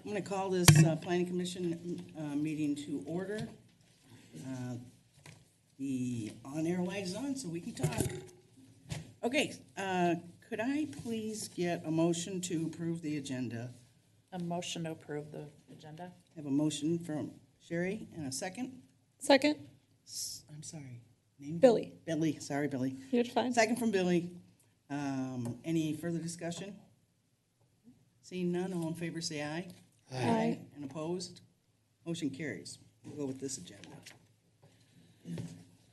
I'm going to call this Planning Commission meeting to order. The on-air light is on, so we can talk. Okay, could I please get a motion to approve the agenda? A motion to approve the agenda. I have a motion from Sherry and a second. Second. I'm sorry. Name? Billy. Billy, sorry, Billy. You're fine. Second from Billy. Any further discussion? Seeing none, all in favor say aye. Aye. And opposed? Motion carries. We'll go with this agenda.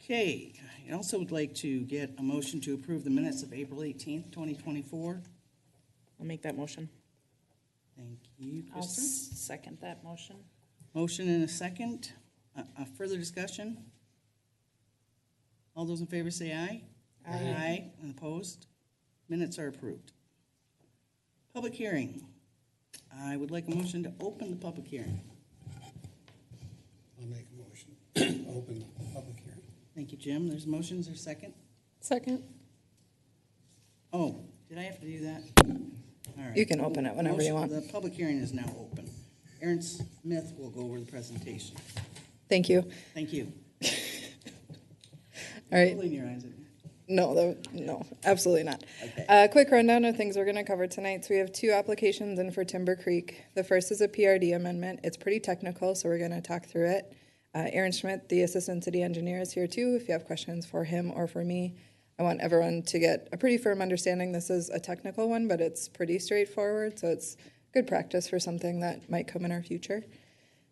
Okay, I also would like to get a motion to approve the minutes of April 18th, 2024. I'll make that motion. Thank you, I'll Kristen. second that motion. Motion and a second. A further discussion? All those in favor say aye. Aye. And opposed? Minutes are approved. Public hearing. I would like a motion to open the public hearing. I'll make a motion. Open the public hearing. Thank you, Jim. There's motions or second? Second. Oh, did I have to do that? All right. You can open it whenever you want. The public hearing is now open. Aaron Smith will go over the presentation. Thank you. Thank you. All right. Rolling your eyes at me. No, absolutely not. Okay. Quick rundown of things we're going to cover tonight. So we have 2 applications in for Timber Creek. The first is a PRD amendment. It's pretty technical, so we're going to talk through it. Aaron Schmidt, the assistant city engineer, is here too. If you have questions for him or for me, I want everyone to get a pretty firm understanding. This is a technical one, but it's pretty straightforward, so it's good practice for something that might come in our future.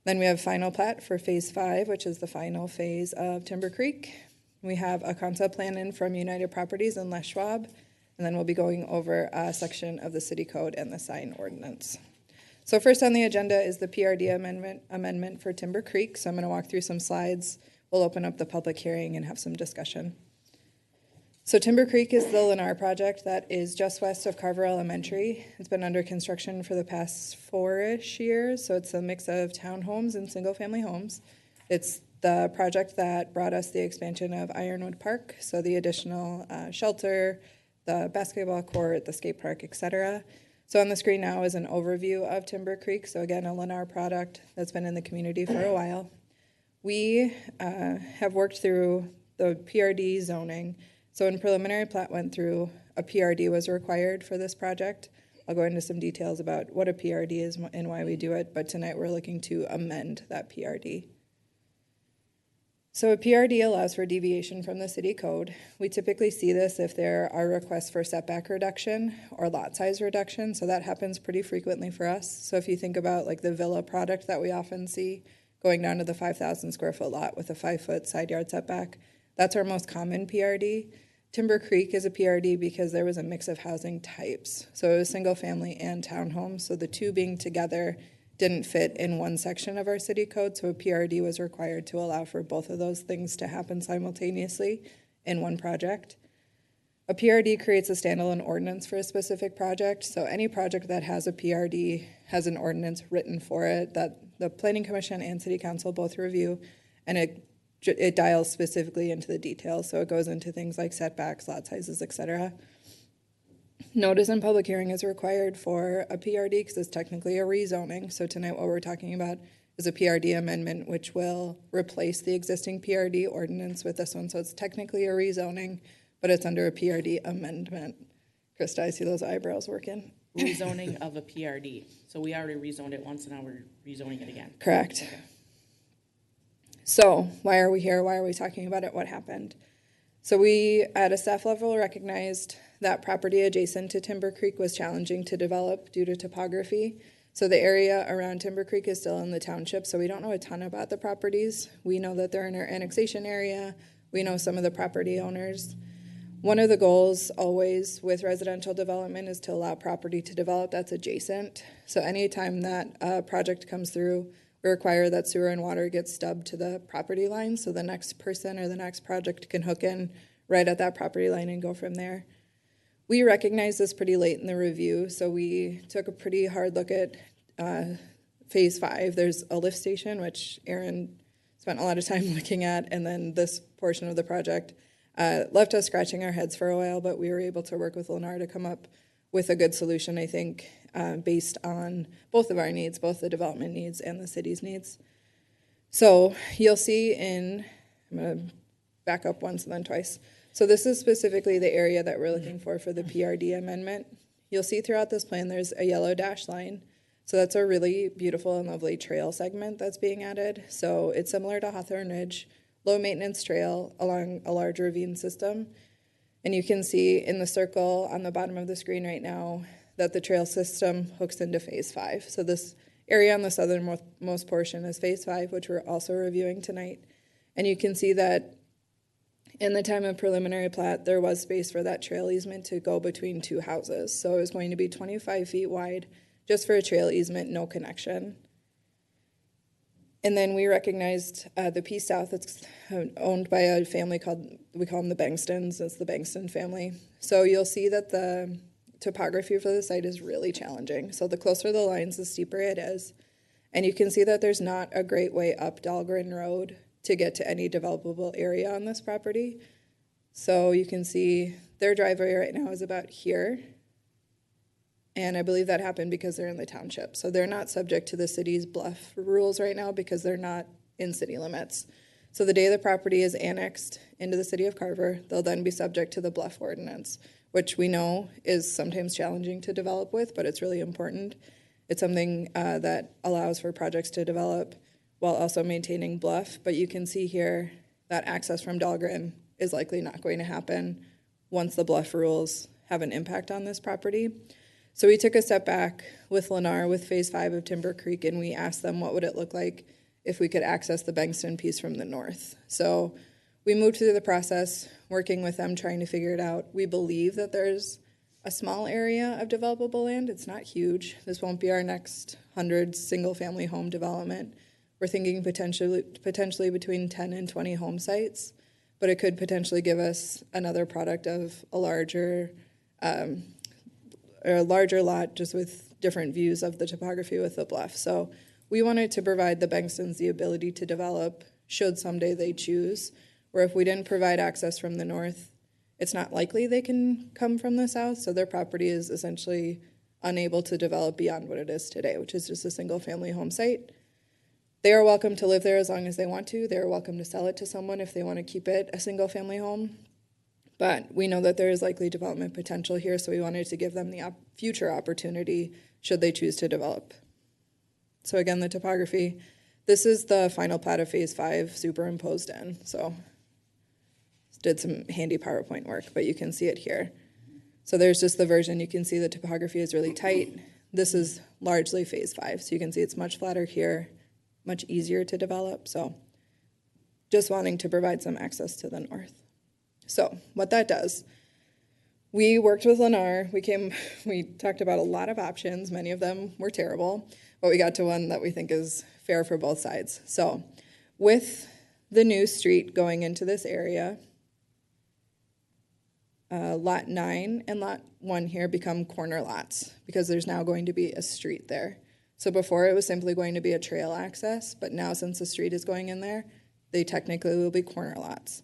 Then we have final plat for phase 5, which is the final phase of Timber Creek. We have a concept plan in from United Properties and Les Schwab, and then we'll be going over a section of the city code and the sign ordinance. So first on the agenda is the PRD amendment for Timber Creek. So I'm going to walk through some slides. We'll open up the public hearing and have some discussion. So Timber Creek is the Lennar project that is just west of Carver Elementary. It's been under construction for the past 4-ish years. So it's a mix of townhomes and single-family homes. It's the project that brought us the expansion of Ironwood Park, so the additional shelter, the basketball court, the skate park, etc. So on the screen now is an overview of Timber Creek. So again, a Lennar product that's been in the community for a while. We have worked through the PRD zoning. So when preliminary plat went through, a PRD was required for this project. I'll go into some details about what a PRD is and why we do it, but tonight we're looking to amend that PRD. So a PRD allows for deviation from the city code. We typically see this if there are requests for setback reduction or lot size reduction, so that happens pretty frequently for us. So if you think about like the villa product that we often see, going down to the 5,000 square foot lot with a 5-foot side yard setback, that's our most common PRD. Timber Creek is a PRD because there was a mix of housing types. So it was single family and townhomes, so the two being together didn't fit in one section of our city code, so a PRD was required to allow for both of those things to happen simultaneously in one project. A PRD creates a standalone ordinance for a specific project, so any project that has a PRD has an ordinance written for it that the Planning Commission and City Council both review, and it dials specifically into the details, so it goes into things like setbacks, lot sizes, etc. Notice and public hearing is required for a PRD because it's technically a rezoning. So tonight what we're talking about is a PRD amendment which will replace the existing PRD ordinance with this one. So it's technically a rezoning, but it's under a PRD amendment. Krista, I see those eyebrows working. Rezoning of a PRD. So we already rezoned it once and now we're rezoning it again. Correct. Okay. So why are we here? Why are we talking about it? What happened? So we, at a staff level, recognized that property adjacent to Timber Creek was challenging to develop due to topography. So the area around Timber Creek is still in the township, so we don't know a ton about the properties. We know that they're in our annexation area. We know some of the property owners. One of the goals always with residential development is to allow property to develop that's adjacent. So anytime that project comes through, we require that sewer and water gets stubbed to the property line so the next person or the next project can hook in right at that property line and go from there. We recognized this pretty late in the review, so we took a pretty hard look at phase 5. There's a lift station, which Aaron spent a lot of time looking at, and then this portion of the project left us scratching our heads for a while, but we were able to work with Lennar to come up with a good solution, I think, based on both of our needs, both the development needs and the city's needs. So you'll see I'm going to back up once and then twice. So this is specifically the area that we're looking for the PRD amendment. You'll see throughout this plan there's a yellow dash line. So that's a really beautiful and lovely trail segment that's being added. So it's similar to Hawthorne Ridge, low maintenance trail along a large ravine system. And you can see in the circle on the bottom of the screen right now that the trail system hooks into phase 5. So this area on the southernmost portion is phase 5, which we're also reviewing tonight. And you can see that in the time of preliminary plat, there was space for that trail easement to go between two houses. So it was going to be 25 feet wide just for a trail easement, no connection. And then we recognized the piece south. It's owned by a family we call them the Bengstons. It's the Bengston family. So you'll see that the topography for the site is really challenging. So the closer the lines, the steeper it is. And you can see that there's not a great way up Dahlgren Road to get to any developable area on this property. So you can see their driveway right now is about here. And I believe that happened because they're in the township. So they're not subject to the city's bluff rules right now because they're not in city limits. So the day the property is annexed into the city of Carver, they'll then be subject to the bluff ordinance, which we know is sometimes challenging to develop with, but it's really important. It's something that allows for projects to develop while also maintaining bluff. But you can see here that access from Dahlgren is likely not going to happen once the bluff rules have an impact on this property. So we took a step back with Lennar with phase 5 of Timber Creek, and we asked them what would it look like if we could access the Bengston piece from the north. So we moved through the process, working with them, trying to figure it out. We believe that there's a small area of developable land. It's not huge. This won't be our next 100 single-family home development. We're thinking potentially between 10 and 20 home sites, but it could potentially give us another product of a larger lot just with different views of the topography with the bluff. So we wanted to provide the Bengstons the ability to develop should someday they choose, where if we didn't provide access from the north, it's not likely they can come from the south. So their property is essentially unable to develop beyond what it is today, which is just a single family home site. They are welcome to live there as long as they want to. They're welcome to sell it to someone if they want to keep it a single family home. But we know that there is likely development potential here, so we wanted to give them the future opportunity should they choose to develop. So again, the topography. This is the final plat of phase 5 superimposed in. So did some handy PowerPoint work, but you can see it here. So there's just the version. You can see the topography is really tight. This is largely phase 5. So you can see it's much flatter here, much easier to develop. So just wanting to provide some access to the north. So what that does, we worked with Lennar. We talked about a lot of options. Many of them were terrible, but we got to one that we think is fair for both sides. So with the new street going into this area, lot 9 and lot 1 here become corner lots because there's now going to be a street there. So before it was simply going to be a trail access, but now since the street is going in there, they technically will be corner lots.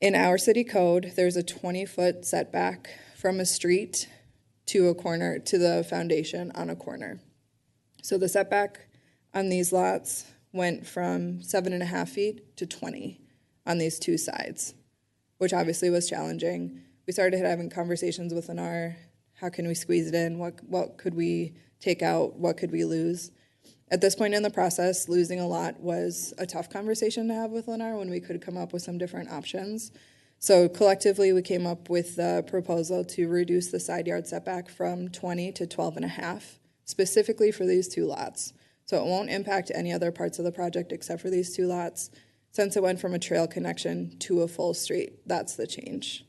In our city code, there's a 20-foot setback from a street to a corner, to the foundation on a corner. So the setback on these lots went from 7.5 feet to 20 on these two sides, which obviously was challenging. We started having conversations with Lennar. How can we squeeze it in? What could we take out? What could we lose? At this point in the process, losing a lot was a tough conversation to have with Lennar when we could come up with some different options. So collectively, we came up with the proposal to reduce the side yard setback from 20 to 12.5, specifically for these two lots. So it won't impact any other parts of the project except for these two lots. Since it went from a trail connection to a full street, that's the change.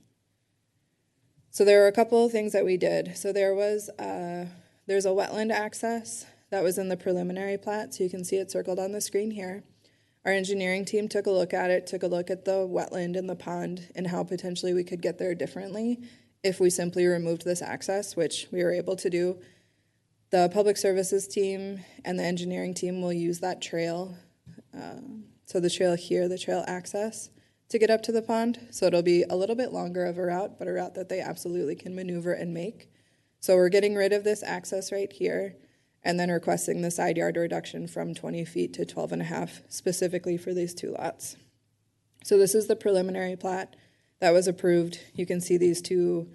So there were a couple of things that we did. So there's a wetland access that was in the preliminary plat, so you can see it circled on the screen here. Our engineering team took a look at it, took a look at the wetland and the pond and how potentially we could get there differently if we simply removed this access, which we were able to do. The public services team and the engineering team will use that trail. So the trail here, the trail access to get up to the pond. So it'll be a little bit longer of a route, but a route that they absolutely can maneuver and make. So we're getting rid of this access right here and then requesting the side yard reduction from 20 feet to 12 and a half specifically for these two lots. So this is the preliminary plat that was approved. You can see these two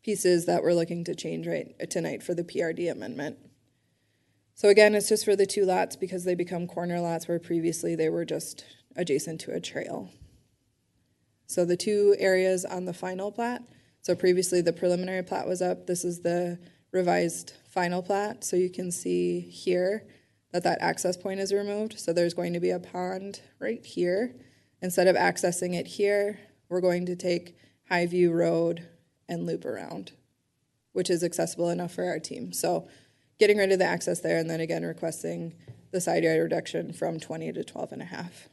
pieces that we're looking to change right tonight for the PRD amendment. So again, it's just for the two lots because they become corner lots where previously they were just adjacent to a trail. So the two areas on the final plat, so previously the preliminary plat was up. This is the revised final plat. So you can see here that that access point is removed. So there's going to be a pond right here. Instead of accessing it here, we're going to take Highview Road and loop around, which is accessible enough for our team. So getting rid of the access there and then again requesting the side yard reduction from 20 to 12 and a half.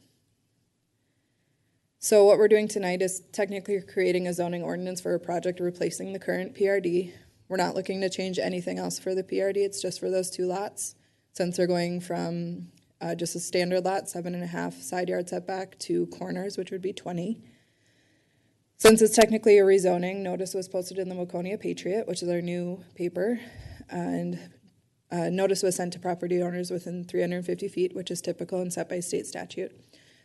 So what we're doing tonight is technically creating a zoning ordinance for a project replacing the current PRD. We're not looking to change anything else for the PRD. It's just for those two lots. Since they're going from just a standard lot, 7.5 side yard setback to corners, which would be 20. Since it's technically a rezoning, notice was posted in the Waconia Patriot, which is our new paper, and notice was sent to property owners within 350 feet, which is typical and set by state statute.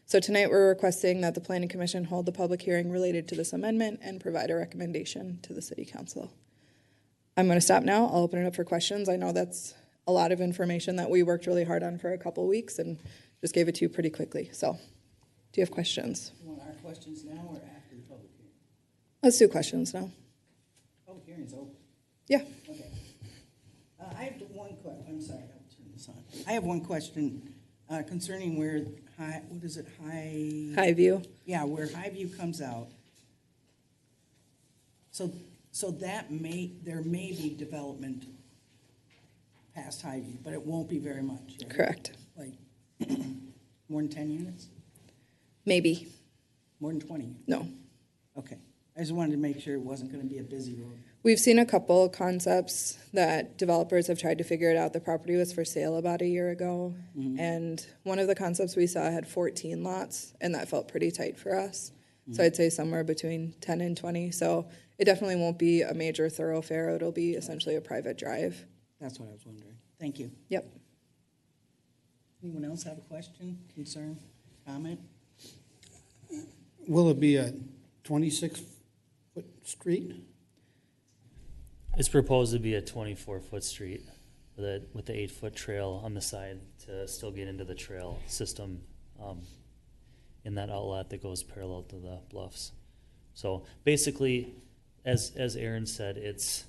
So tonight we're requesting that the Planning Commission hold the public hearing related to this amendment and provide a recommendation to the City Council. I'm going to stop now. I'll open it up for questions. I know that's a lot of information that we worked really hard on for a couple weeks and just gave it to you pretty quickly. So do you have questions? You want our questions now or after the public hearing? Let's do questions now. Public hearing's open. Yeah. Okay. I have one question. I'm sorry, I'll turn this on. I have one question concerning where what is it? Highview. Yeah, where Highview comes out. So there may be development past Highview, but it won't be very much. Right? Correct. Like more than 10 units? Maybe. More than 20? No. Okay. I just wanted to make sure it wasn't going to be a busy road. We've seen a couple concepts that developers have tried to figure it out. The property was for sale about a year ago, and one of the concepts we saw had 14 lots, and that felt pretty tight for us. So I'd say somewhere between 10 and 20. So it definitely won't be a major thoroughfare. It'll be essentially a private drive. That's what I was wondering. Thank you. Yep. Anyone else have a question, concern, comment? Will it be a 26-foot street? It's proposed to be a 24-foot street with the 8-foot trail on the side to still get into the trail system in that outlet that goes parallel to the bluffs. So basically, as Aaron said, it's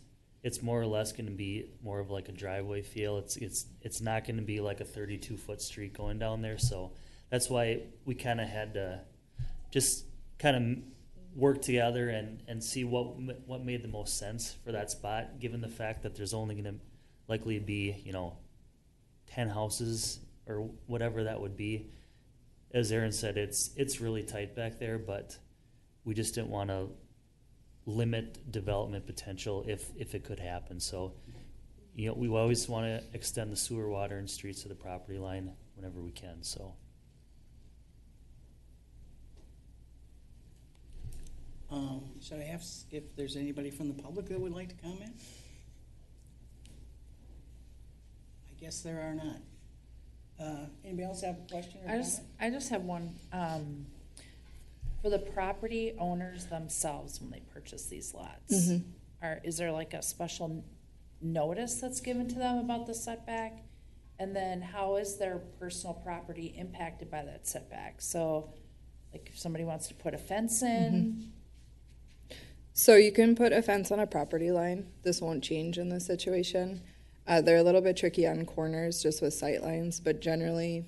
more or less going to be more of like a driveway feel. It's not going to be like a 32-foot street going down there. So that's why we kind of had to just kind of work together and see what made the most sense for that spot, given the fact that there's only going to likely be 10 houses or whatever that would be. As Aaron said, it's really tight back there, but we just didn't want to limit development potential if it could happen. So we always want to extend the sewer, water, and streets to the property line whenever we can. So. Should I ask if there's anybody from the public that would like to comment? I guess there are not. Anybody else have a question or comment? I just have one. For the property owners themselves, when they purchase these lots, is there like a special notice that's given to them about the setback? And then how is their personal property impacted by that setback? So, like if somebody wants to put a fence in. So you can put a fence on a property line. This won't change in this situation. They're a little bit tricky on corners just with sight lines, but generally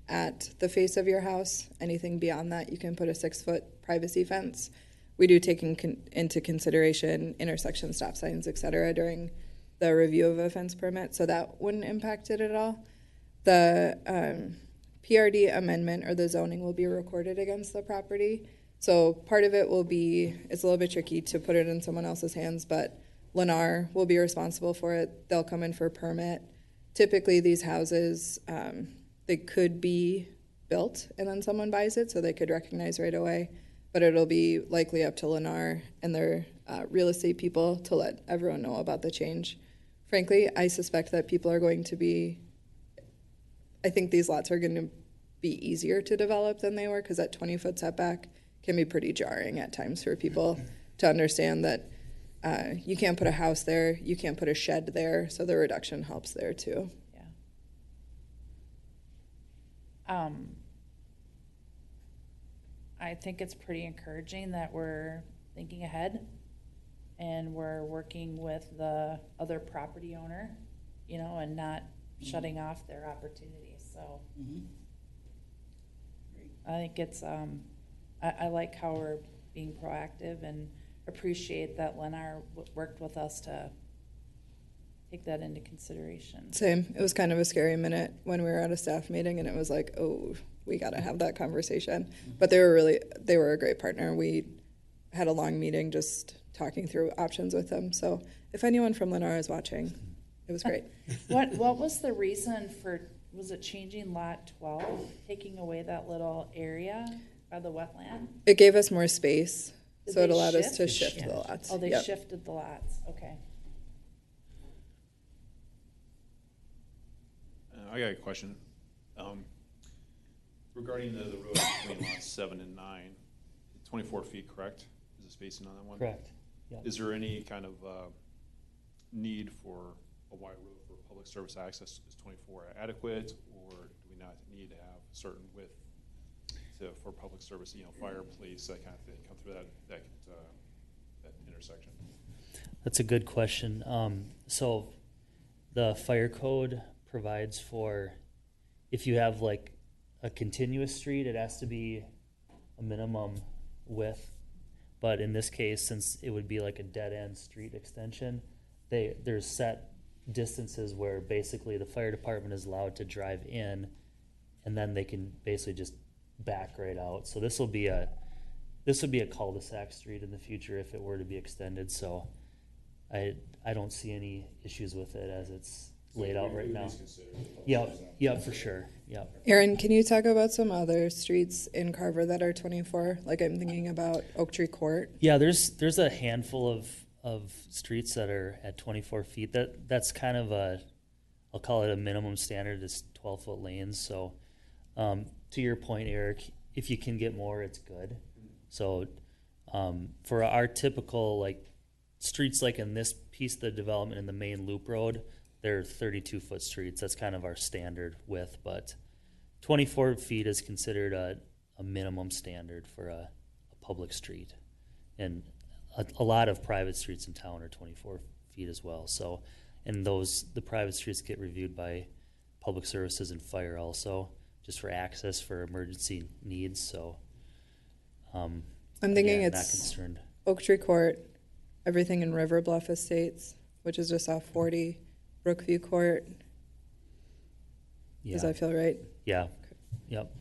at the face of your house, anything beyond that, you can put a 6-foot privacy fence. We do take into consideration intersection stop signs, et cetera, during the review of a fence permit, so that wouldn't impact it at all. The PRD amendment or the zoning will be recorded against the property. So part of it will be, it's a little bit tricky to put it in someone else's hands, but Lennar will be responsible for it. They'll come in for a permit. Typically these houses, they could be built and then someone buys it, so they could recognize right away, but it'll be likely up to Lennar and their real estate people to let everyone know about the change. Frankly, I suspect that people are going to be, I think these lots are going to be easier to develop than they were because that 20-foot setback can be pretty jarring at times for people to understand that you can't put a house there, you can't put a shed there, so the reduction helps there too. Yeah. I think it's pretty encouraging that we're thinking ahead and we're working with the other property owner, you know, and not shutting off their opportunities, so. I think it's, I like how we're being proactive and appreciate that Lennar worked with us to take that into consideration. Same. It was kind of a scary minute when we were at a staff meeting and it was like, oh, we got to have that conversation. But they were a great partner. We had a long meeting just talking through options with them. So if anyone from Lennar is watching, it was great. What was the reason for, was it changing lot 12, taking away that little area by the wetland? It gave us more space, Did so it they allowed us to shift? shift the lots. Oh, they Yep. shifted the lots, okay. I got a question. Regarding the road between lots 7 and 9, 24 feet, correct? Is the spacing on that one? Correct. Yeah. Is there any kind of need for a wide road for public service access? Is 24 adequate, or do we not need to have a certain width for public service, you know, fire, police, that kind of thing, come through that intersection? That's a good question. So the fire code provides for, if you have like a continuous street, it has to be a minimum width. But in this case, since it would be like a dead end street extension, there's set distances where basically the fire department is allowed to drive in and then they can basically just back right out. So this would be a cul-de-sac street in the future if it were to be extended. So I don't see any issues with it as it's laid out right now. Yep, for sure. Yep. Aaron, can you talk about some other streets in Carver that are 24? Like I'm thinking about Oak Tree Court. Yeah, there's a handful of streets that are at 24 feet. That's kind of I'll call it a minimum standard. It's 12-foot lanes. So to your point, Eric, if you can get more, it's good. So for our typical like streets like in this piece of the development in the main loop road, they're 32-foot streets. That's kind of our standard width, but 24 feet is considered a minimum standard for a public street. And a lot of private streets in town are 24 feet as well. So, and the private streets get reviewed by public services and fire also, just for access for emergency needs. So, I'm thinking again, not it's concerned. Oak Tree Court, everything in River Bluff Estates, which is just off 40, Brookview Court. Yeah. Does that feel right? Yeah. Yep.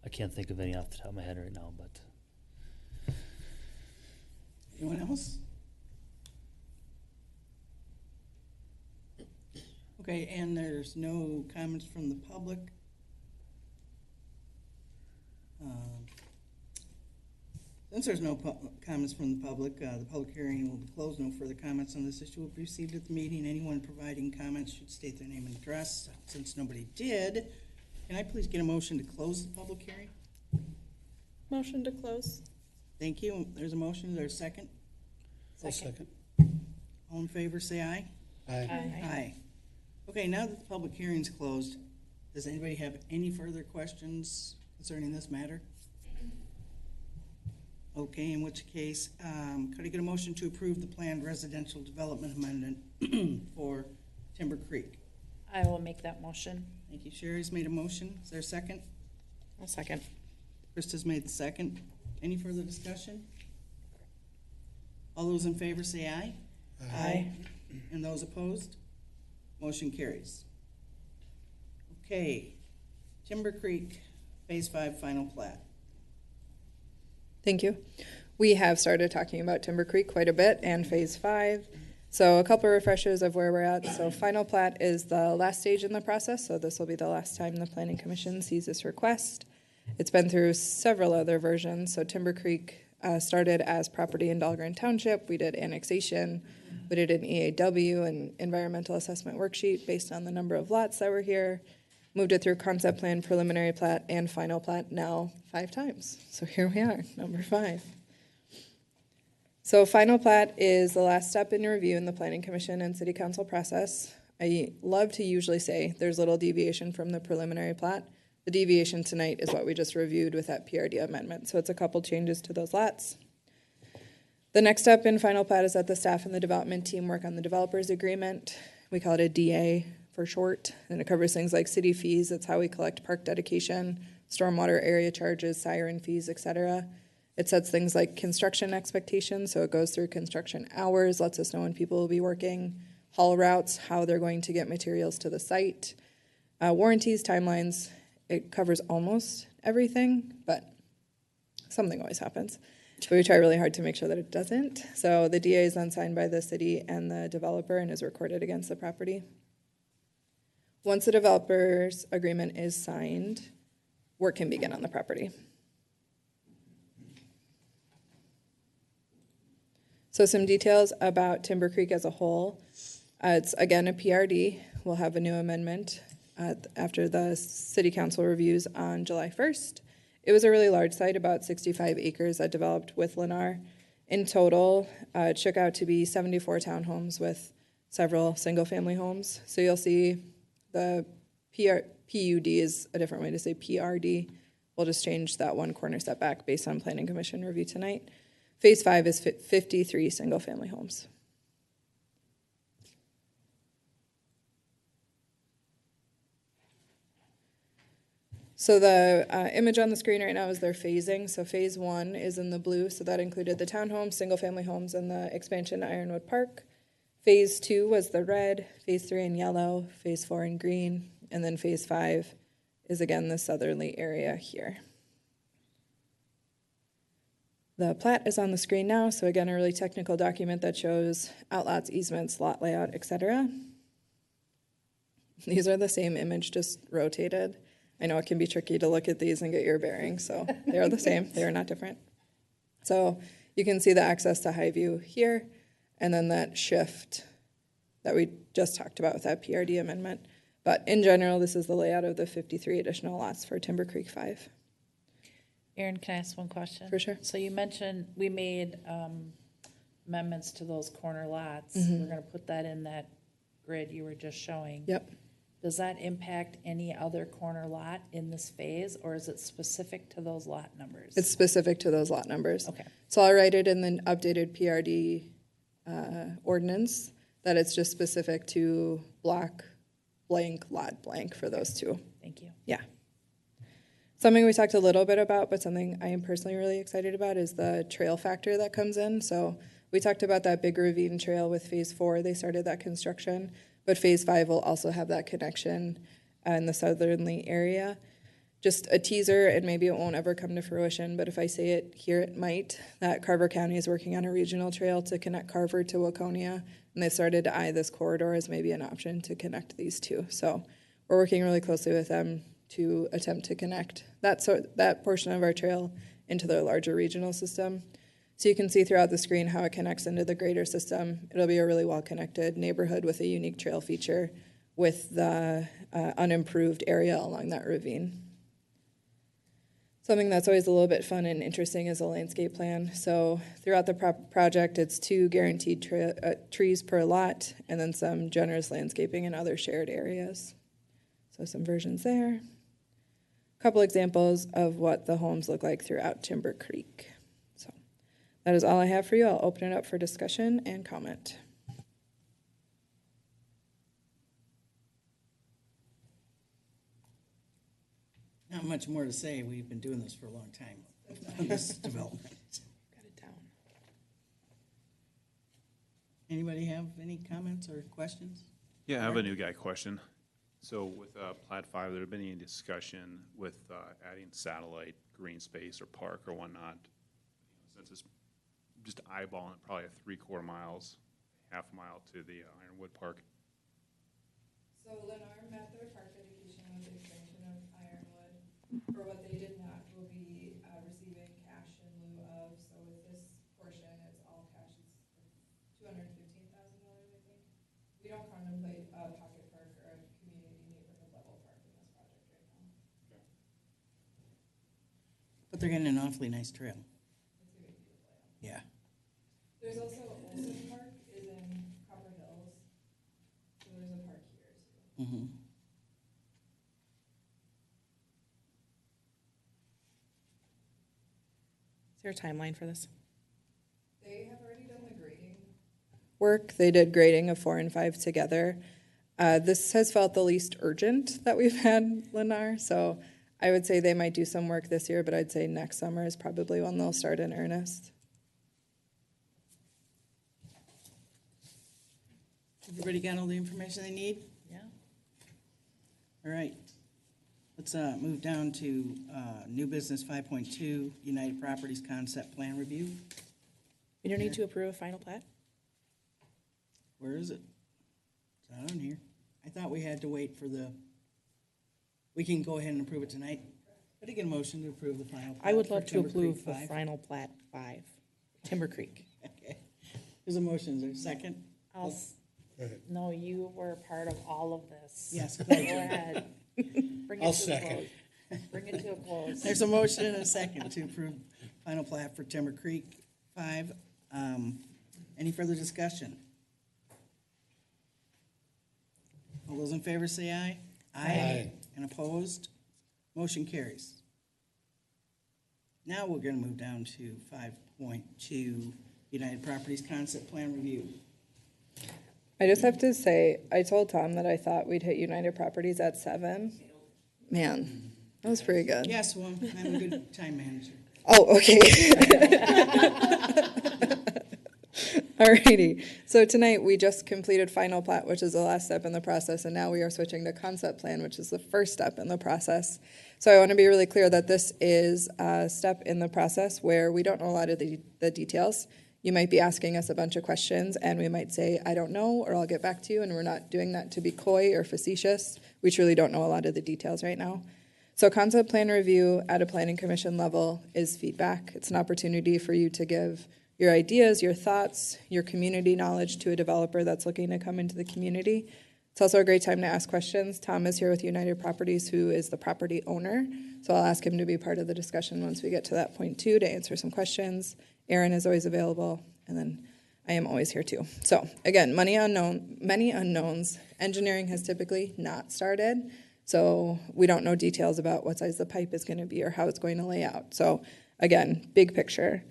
I can't think of any off the top of my head right now, but Anyone else? Okay, and there's no comments from the public. Since there's no comments from the public hearing will be closed. No further comments on this issue will be received at the meeting. Anyone providing comments should state their name and address. Since nobody did, can I please get a motion to close the public hearing? Motion to close. Thank you. There's a motion. Is there a second? I'll second. All in favor, say aye. Aye. Aye. Okay, now that the public hearing's closed, does anybody have any further questions concerning this matter? Okay, in which case, could I get a motion to approve the planned residential development amendment for Timber Creek? I will make that motion. Thank you. Sherry's made a motion. Is there a second? I'll second. Krista's made the second. Any further discussion? All those in favor say aye. Aye. And those opposed? Motion carries. Okay, Timber Creek, Phase 5 final plat. Thank you. We have started talking about Timber Creek quite a bit and Phase 5. So a couple of refreshers of where we're at. So final plat is the last stage in the process, so this will be the last time the Planning Commission sees this request. It's been through several other versions. So Timber Creek started as property in Dahlgren Township. We did annexation. We did an EAW, an environmental assessment worksheet based on the number of lots that were here. Moved it through concept plan, preliminary plat, and final plat now 5 times. So here we are, number 5. So final plat is the last step in review in the Planning Commission and City Council process. I love to usually say there's little deviation from the preliminary plat. The deviation tonight is what we just reviewed with that PRD amendment. So it's a couple changes to those lots. The next step in final plat is that the staff and the development team work on the developers agreement. We call it a DA for short, and it covers things like city fees. That's how we collect park dedication, stormwater area charges, siren fees, etc. It sets things like construction expectations, so it goes through construction hours, lets us know when people will be working, haul routes, how they're going to get materials to the site, warranties, timelines. It covers almost everything, but something always happens. So we try really hard to make sure that it doesn't. So the DA is then signed by the city and the developer and is recorded against the property. Once the developer's agreement is signed, work can begin on the property. So some details about Timber Creek as a whole. It's again a PRD. We'll have a new amendment after the city council reviews on July 1st. It was a really large site, about 65 acres that developed with Lennar. In total, it shook out to be 74 townhomes with several single-family homes. So you'll see the PUD is a different way to say PRD. We'll just change that one corner setback based on Planning Commission review tonight. Phase 5 is 53 single-family homes. So the image on the screen right now is their phasing. So phase 1 is in the blue, so that included the townhomes, single-family homes, and the expansion to Ironwood Park. Phase 2 was the red, phase 3 in yellow, phase 4 in green, and then phase 5 is again the southerly area here. The plat is on the screen now, so again, a really technical document that shows outlots, easements, lot layout, etc. These are the same image, just rotated. I know it can be tricky to look at these and get your bearings, so they are the same. They are not different. So you can see the access to Highview here, and then that shift that we just talked about with that PRD amendment. But in general, this is the layout of the 53 additional lots for Timber Creek 5. Erin, can I ask one question? For sure. So you mentioned we made amendments to those corner lots. Mm-hmm. We're going to put that in that grid you were just showing. Yep. Does that impact any other corner lot in this phase, or is it specific to those lot numbers? It's specific to those lot numbers. Okay. So I'll write it in the updated PRD ordinance that it's just specific to block blank, lot blank for those two. Thank you. Yeah. Something we talked a little bit about, but something I am personally really excited about is the trail factor that comes in. So we talked about that big ravine trail with phase 4. They started that construction, but phase 5 will also have that connection in the southerly area. Just a teaser, and maybe it won't ever come to fruition, but if I say it here, it might, that Carver County is working on a regional trail to connect Carver to Waconia, and they started to eye this corridor as maybe an option to connect these two. So we're working really closely with them to attempt to connect that portion of our trail into their larger regional system. So you can see throughout the screen how it connects into the greater system. It'll be a really well-connected neighborhood with a unique trail feature with the unimproved area along that ravine. Something that's always a little bit fun and interesting is a landscape plan. So throughout the project, it's 2 guaranteed trees per lot, and then some generous landscaping in other shared areas. So some versions there. A couple examples of what the homes look like throughout Timber Creek. So that is all I have for you. I'll open it up for discussion and comment. Not much more to say. We've been doing this for a long time on this development. Got it down. Anybody have any comments or questions? Yeah, I have a new guy question. So with Plat 5, there have been any discussion with adding satellite green space or park or whatnot? Since it's just eyeballing probably 3/4 miles, half a mile to the Ironwood Park. So Lennar met their park dedication with the expansion of Ironwood. For what they did not, will be receiving cash in lieu of. So with they're getting an awfully nice trail. Yeah. There's also Olson Park is in Carver Hills, so there's a park here too. Mm-hmm. Is there a timeline for this? They have already done the grading work. They did grading of 4 and 5 together. This has felt the least urgent that we've had, Lennar, so I would say they might do some work this year, but I'd say next summer is probably when they'll start in earnest. Everybody got all the information they need? Yeah. All right. Let's move down to new business 5.2, United Properties Concept Plan Review. We don't need to approve a final plat? Where is it? It's not on here. I thought we had to wait for the, we can go ahead and approve it tonight. But I get a motion to approve the final plat I would for love to Timber Creek approve the 5. final plat 5, Timber Creek. Okay. There's a motion. Is there a second? I'll, s- Go ahead. no, you were part of all of this. Yes. Go thank you. ahead. Bring it I'll to a second. close. Bring it to a close. There's a motion and a second to approve final plat for Timber Creek 5. Any further discussion? All those in favor say aye. Aye. And opposed? Motion carries. Now we're going to move down to 5.2, United Properties Concept Plan Review. I just have to say, I told Tom that I thought we'd hit United Properties at 7. Man, that was pretty good. Yes, well, I'm a good time manager. Oh, okay. Alrighty. So tonight we just completed final plat, which is the last step in the process, and now we are switching to concept plan, which is the first step in the process. So I want to be really clear that this is a step in the process where we don't know a lot of the details. You might be asking us a bunch of questions, and we might say, I don't know, or I'll get back to you, and we're not doing that to be coy or facetious. We truly don't know a lot of the details right now. So concept plan review at a planning commission level is feedback. It's an opportunity for you to give your ideas, your thoughts, your community knowledge to a developer that's looking to come into the community. It's also a great time to ask questions. Tom is here with United Properties, who is the property owner. So I'll ask him to be part of the discussion once we get to that point too, to answer some questions. Aaron is always available, and then I am always here too. So again, many unknowns. Engineering has typically not started. So we don't know details about what size the pipe is going to be or how it's going to lay out. So again, big picture.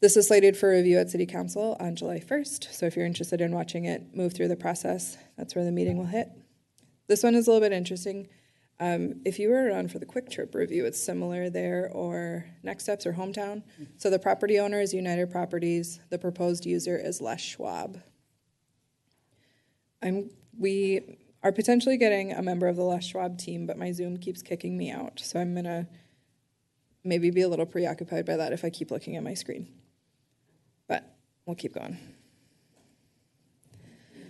This is slated for review at City Council on July 1st. So if you're interested in watching it move through the process, that's where the meeting will hit. This one is a little bit interesting. If you were around for the Quick Trip review, it's similar there, or Next Steps or Hometown. So the property owner is United Properties. The proposed user is Les Schwab. We are potentially getting a member of the Les Schwab team, but my Zoom keeps kicking me out. So I'm going to maybe be a little preoccupied by that if I keep looking at my screen. But we'll keep going.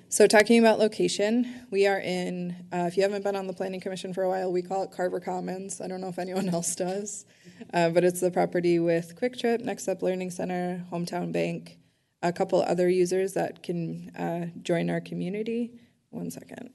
So talking about location, we are in, if you haven't been on the Planning Commission for a while, we call it Carver Commons. I don't know if anyone else does, but it's the property with Quick Trip, Next Step Learning Center, Hometown Bank, a couple other users that can join our community. One second.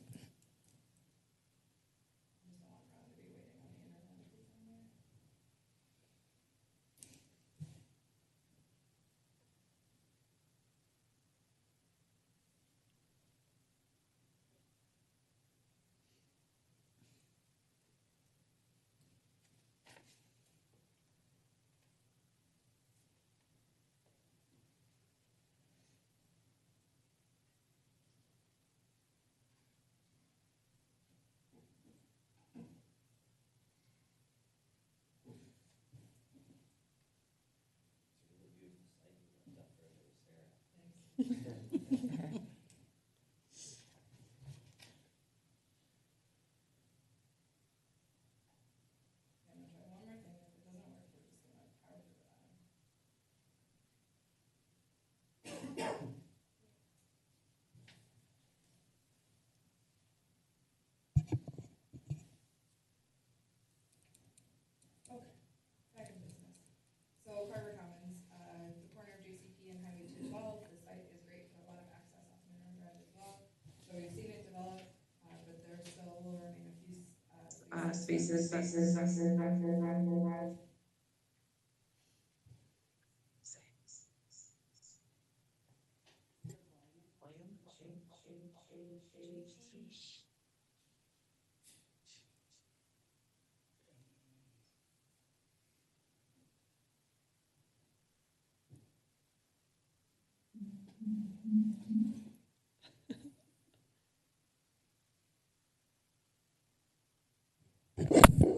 So Carver Commons, the corner of JCP and Highway 212, the site is great for a lot of access off Mineral Drive as well. So we've seen it develop, but there's still learning a few spaces.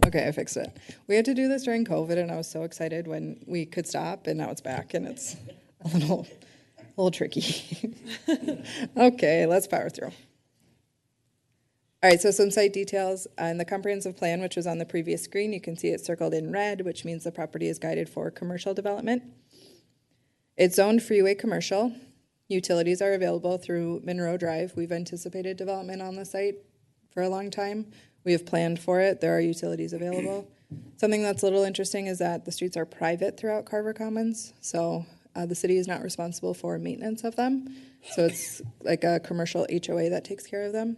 Okay, I fixed it. We had to do this during COVID, and I was so excited when we could stop, and now it's back, and it's a little tricky. Okay, let's power through. All right, so some site details. In the comprehensive plan, which was on the previous screen, you can see it circled in red, which means the property is guided for commercial development. It's zoned freeway commercial. Utilities are available through Monroe Drive. We've anticipated development on the site for a long time. We have planned for it. There are utilities available. Something that's a little interesting is that the streets are private throughout Carver Commons, so the city is not responsible for maintenance of them. So it's like a commercial HOA that takes care of them.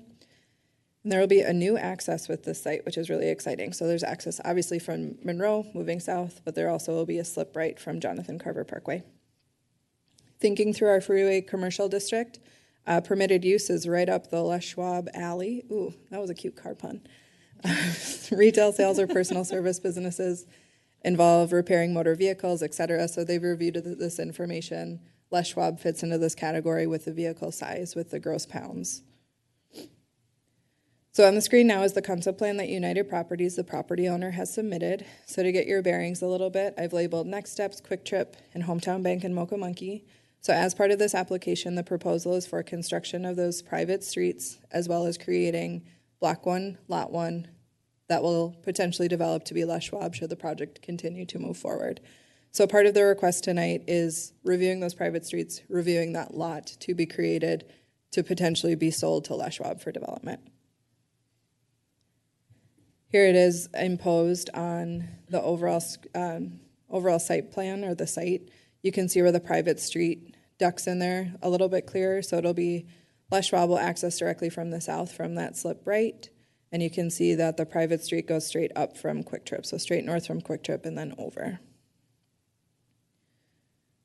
And there will be a new access with this site, which is really exciting. So there's access obviously from Monroe moving south, but there also will be a slip right from Jonathan Carver Parkway. Thinking through our freeway commercial district, permitted use is right up the Les Schwab alley. Ooh, that was a cute car pun. Retail sales or personal service businesses involve repairing motor vehicles, et cetera. So they've reviewed this information. Les Schwab fits into this category with the vehicle size, with the gross pounds. So on the screen now is the concept plan that United Properties, the property owner, has submitted. So to get your bearings a little bit, I've labeled Next Steps, Quick Trip, and Hometown Bank and Mocha Monkey. So as part of this application, the proposal is for construction of those private streets, as well as creating Block 1, Lot 1, that will potentially develop to be Les Schwab should the project continue to move forward. So part of the request tonight is reviewing those private streets, reviewing that lot to be created to potentially be sold to Les Schwab for development. Here it is imposed on the overall site plan or the site. You can see where the private street ducks in there a little bit clearer. So it'll be Les Schwab will access directly from the south from that slip right. And you can see that the private street goes straight up from Quick Trip. So straight north from Quick Trip and then over.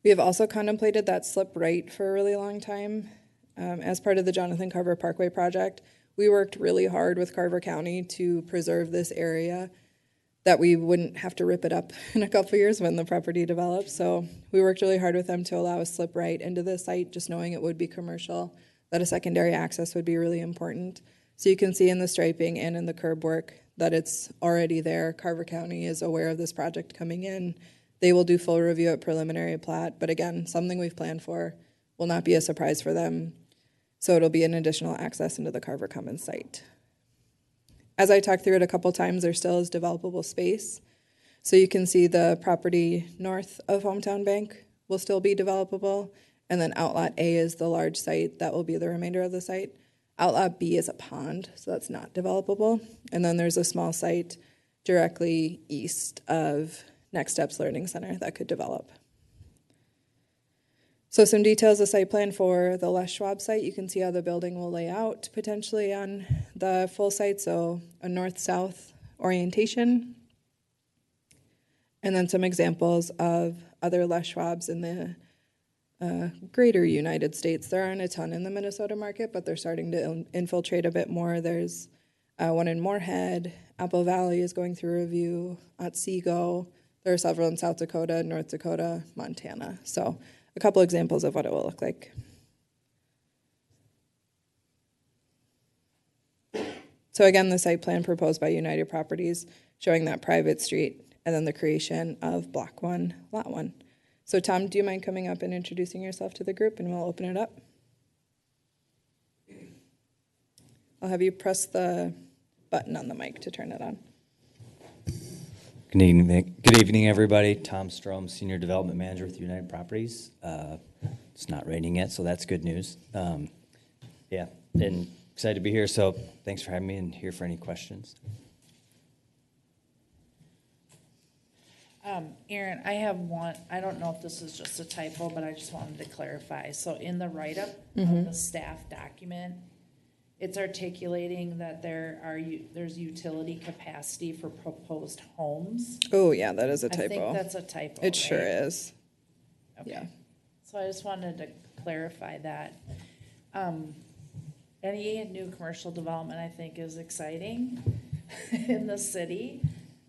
We have also contemplated that slip right for a really long time. As part of the Jonathan Carver Parkway project, we worked really hard with Carver County to preserve this area, that we wouldn't have to rip it up in a couple years when the property develops. So we worked really hard with them to allow a slip right into the site, just knowing it would be commercial, that a secondary access would be really important. So you can see in the striping and in the curb work that it's already there. Carver County is aware of this project coming in. They will do full review at preliminary plat, but again, something we've planned for, will not be a surprise for them. So it'll be an additional access into the Carver Commons site. As I talked through it a couple times, there still is developable space. So you can see the property north of Hometown Bank will still be developable. And then Outlot A is the large site that will be the remainder of the site. Outlot B is a pond, so that's not developable. And then there's a small site directly east of Next Steps Learning Center that could develop. So some details of site plan for the Les Schwab site. You can see how the building will lay out potentially on the full site. So a north-south orientation. And then some examples of other Les Schwabs in the greater United States. There aren't a ton in the Minnesota market, but they're starting to infiltrate a bit more. There's one in Moorhead. Apple Valley is going through review. Otsego. There are several in South Dakota, North Dakota, Montana. So a couple examples of what it will look like. So again, the site plan proposed by United Properties showing that private street and then the creation of Block 1, Lot 1. So Tom, do you mind coming up and introducing yourself to the group and we'll open it up? I'll have you press the button on the mic to turn it on. Good evening, everybody. Tom Strom, Senior Development Manager with United Properties. It's not raining yet, so that's good news. Yeah, and excited to be here, so thanks for having me and here for any questions. Aaron, I have one, I don't know if this is just a typo, but I just wanted to clarify. So in the write-up of the staff document, it's articulating that there's utility capacity for proposed homes. Oh yeah, that is a typo. I think that's a typo, It sure right? is. Okay. Yeah. So I just wanted to clarify that. Any new commercial development, I think, is exciting in the city.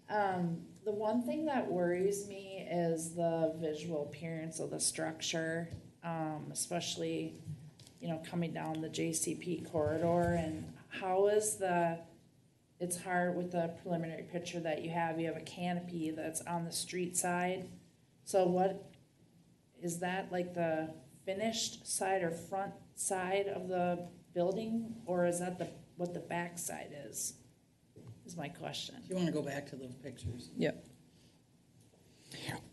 The one thing that worries me is the visual appearance of the structure especially, coming down the JCP corridor, and how is it's hard with the preliminary picture that you have a canopy that's on the street side. So what, is that like the finished side or front side of the building, or is that what the back side is my question. Do you want to go back to those pictures? Yep.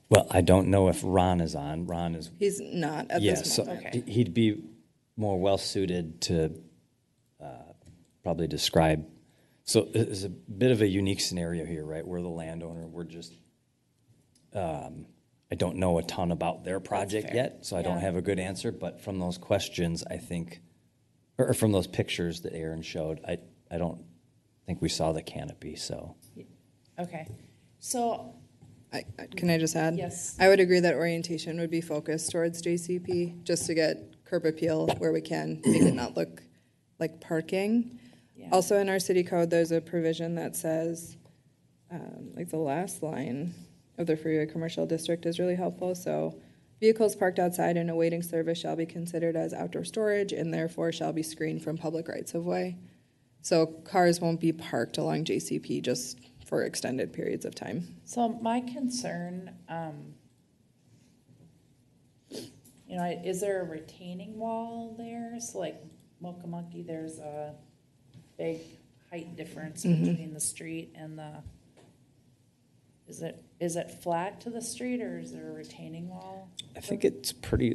Well, I don't know if Ron is on. Ron is, He's not at yeah, this so moment. Okay. he'd be more well-suited to probably describe. So it's a bit of a unique scenario here, right? We're the landowner. We're just, I don't know a ton about their project fair. yet, so I don't Yeah. have a good answer. But from those questions, I think, or from those pictures that Aaron showed, I don't think we saw the canopy, so. Okay, so, Can I just add? Yes. I would agree that orientation would be focused towards JCP, just to get curb appeal where we can, make it not look like parking. yeah. Also, in our city code, there's a provision that says, like the last line of the freeway commercial district is really helpful. So vehicles parked outside and awaiting service shall be considered as outdoor storage and therefore shall be screened from public rights of way. So cars won't be parked along JCP just for extended periods of time. So my concern, is there a retaining wall there? So like Mokamonkey, there's a big height difference between the street and is it flat to the street, or is there a retaining wall? I think it's pretty,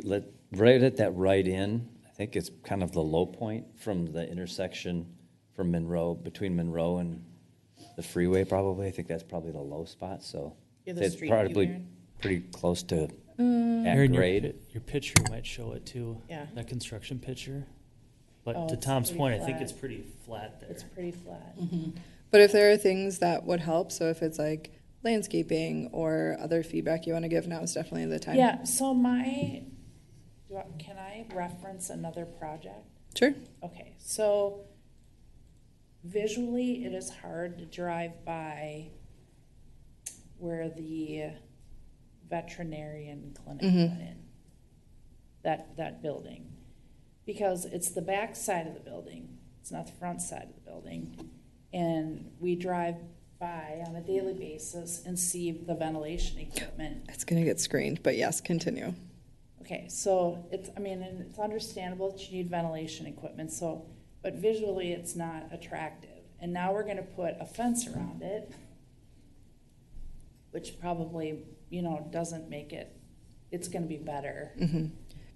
right at that right in, I think it's kind of the low point from the intersection from Monroe, between Monroe and the freeway probably. I think that's probably the low spot, so. Yeah, the it's street view, probably Aaron? pretty close to at Aaron, grade. your picture might show it too. Yeah. That construction picture. Oh, But to it's Tom's pretty point, I think flat. it's pretty flat there. It's pretty flat. But if there are things that would help, so if it's like landscaping or other feedback you want to give, now is definitely the time. Yeah, so can I reference another project? Sure. Okay, so visually, it is hard to drive by where the veterinarian clinic went in, that building. Because it's the back side of the building, it's not the front side of the building. And we drive by on a daily basis and see the ventilation equipment. It's going to get screened, but yes, continue. Okay, so and it's understandable that you need ventilation equipment, but visually it's not attractive. And now we're gonna put a fence around it, which probably, doesn't make it's gonna be better.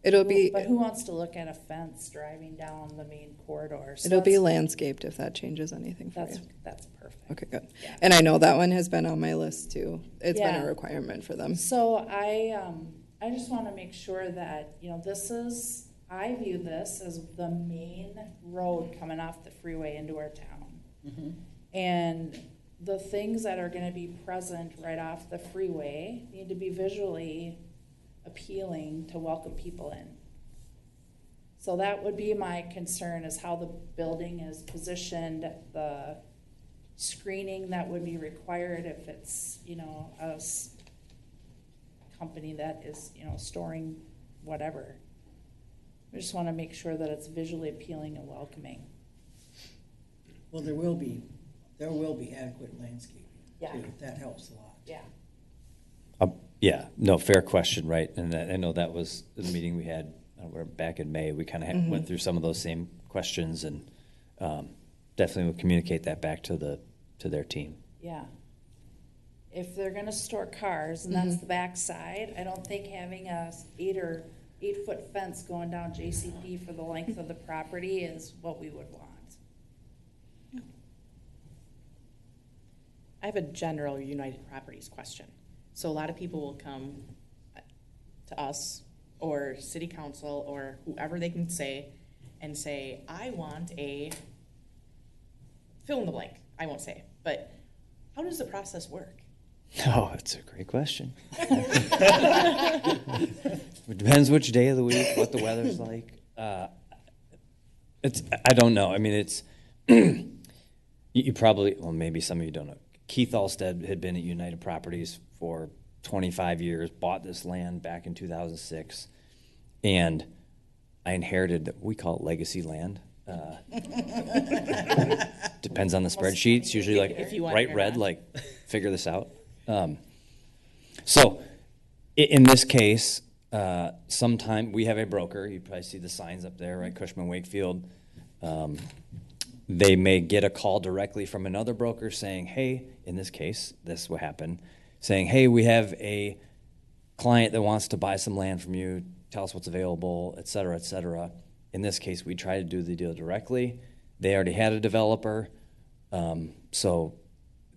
It'll be But who wants to look at a fence driving down the main corridor? So it'll be that's- landscaped if that changes anything for you. That's perfect. Okay, good. Yeah. And I know that one has been on my list too. It's been Yeah. a requirement for them. So I just want to make sure that, I view this as the main road coming off the freeway into our town. And the things that are going to be present right off the freeway need to be visually appealing to welcome people in. So that would be my concern, is how the building is positioned, the screening that would be required if it's, a company that is, storing whatever. I just want to make sure that it's visually appealing and welcoming. Well, there will be adequate landscaping. Yeah. too. That helps a lot. Yeah. Yeah, no, fair question, right? And I know that was the meeting we had, we're back in May. We kind of went through some of those same questions and definitely will communicate that back to their team. Yeah. If they're gonna store cars, and that's the back side, I don't think having a 8-foot fence going down JCP for the length of the property is what we would want. I have a general United Properties question. So a lot of people will come to us or city council or whoever they can say, I want a fill in the blank. I won't say, but how does the process work? Oh, that's a great question. It depends which day of the week, what the weather's like. I don't know. I mean, it's, you probably, well, maybe some of you don't know. Keith Alstead had been at United Properties for 25 years, bought this land back in 2006. And I inherited, we call it legacy land. Depends on the spreadsheet. It's usually like If you want it bright or red, not. like figure this out. So in this case, sometime we have a broker. You probably see the signs up there, right? Cushman Wakefield. They may get a call directly from another broker saying, hey, in this case, this will happen, saying, hey, we have a client that wants to buy some land from you. Tell us what's available, et cetera, et cetera. In this case, we try to do the deal directly. They already had a developer. So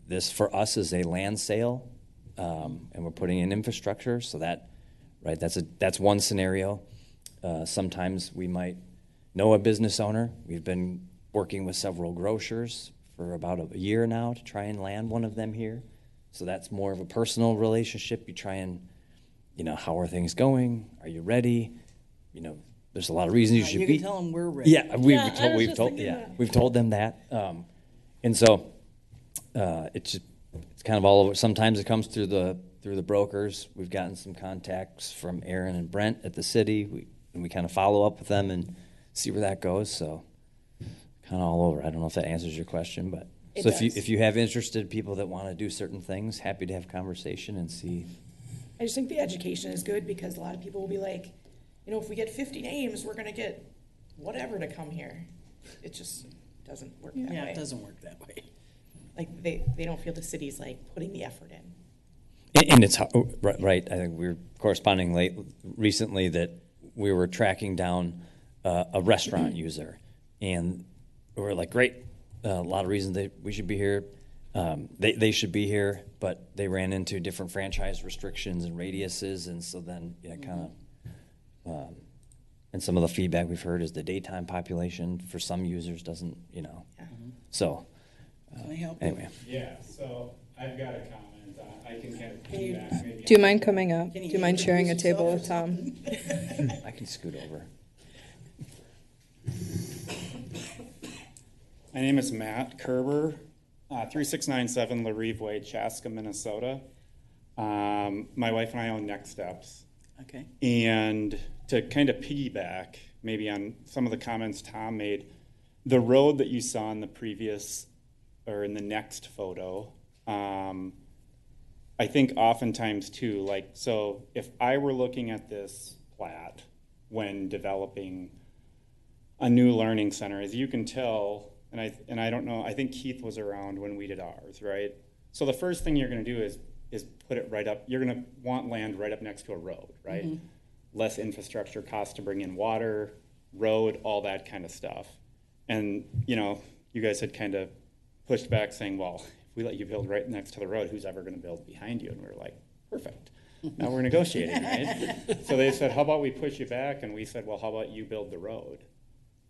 this for us is a land sale, and we're putting in infrastructure. So that, right, that's one scenario. Sometimes we might know a business owner. We've been working with several grocers for about a year now to try and land one of them here. So that's more of a personal relationship. You try and, how are things going? Are you ready? There's a lot of reasons you should You be. can tell them we're ready. Yeah, we've told them that, and so it's kind of all over. Sometimes it comes through the brokers. We've gotten some contacts from Aaron and Brent at the city, and we kind of follow up with them and see where that goes. So kind of all over. I don't know if that answers your question, but It so does. if you have interested people that want to do certain things, happy to have conversation and see. I just think the education is good because a lot of people will be like, if we get 50 names, we're gonna get whatever to come here. It just doesn't work that way. Yeah, it doesn't work that way. Like they don't feel the city's like putting the effort in. And it's right. I think we were corresponding recently that we were tracking down a restaurant user, and we were like, great, a lot of reasons we should be here. They should be here, but they ran into different franchise restrictions and radiuses, and so then kind of. And some of the feedback we've heard is the daytime population for some users doesn't, So Can I help you? anyway. Yeah, so I've got a comment. I can kind of piggyback maybe. Do you mind coming up? Do Can you mind sharing a introduce table yourself with or Tom? I can scoot over. My name is Matt Carver, 3697 LaRive Way, Chaska, Minnesota. My wife and I own Next Steps. Okay. And to kind of piggyback maybe on some of the comments Tom made, the road that you saw in the previous or in the next photo, I think oftentimes too, so if I were looking at this plat when developing a new learning center, as you can tell, and I don't know, I think Keith was around when we did ours, right? So the first thing you're going to do is put it right up. You're going to want land right up next to a road, right? Mm-hmm. Less infrastructure costs to bring in water, road, all that kind of stuff. And, you guys had kind of pushed back saying, well, if we let you build right next to the road, who's ever going to build behind you? And we were like, perfect. Now we're negotiating, right? So they said, how about we push you back? And we said, well, how about you build the road?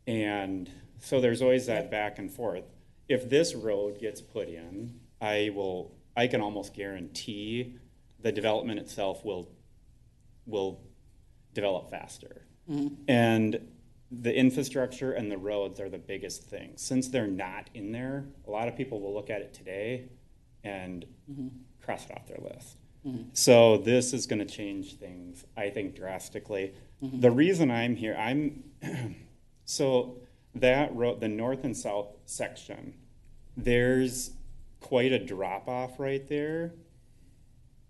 And so there's always that back and forth. If this road gets put in, I can almost guarantee the development itself will develop faster. Mm-hmm. And the infrastructure and the roads are the biggest thing. Since they're not in there, a lot of people will look at it today and cross it off their list. Mm-hmm. So this is going to change things, I think, drastically. Mm-hmm. The reason I'm here, so that road, the north and south section, there's quite a drop-off right there.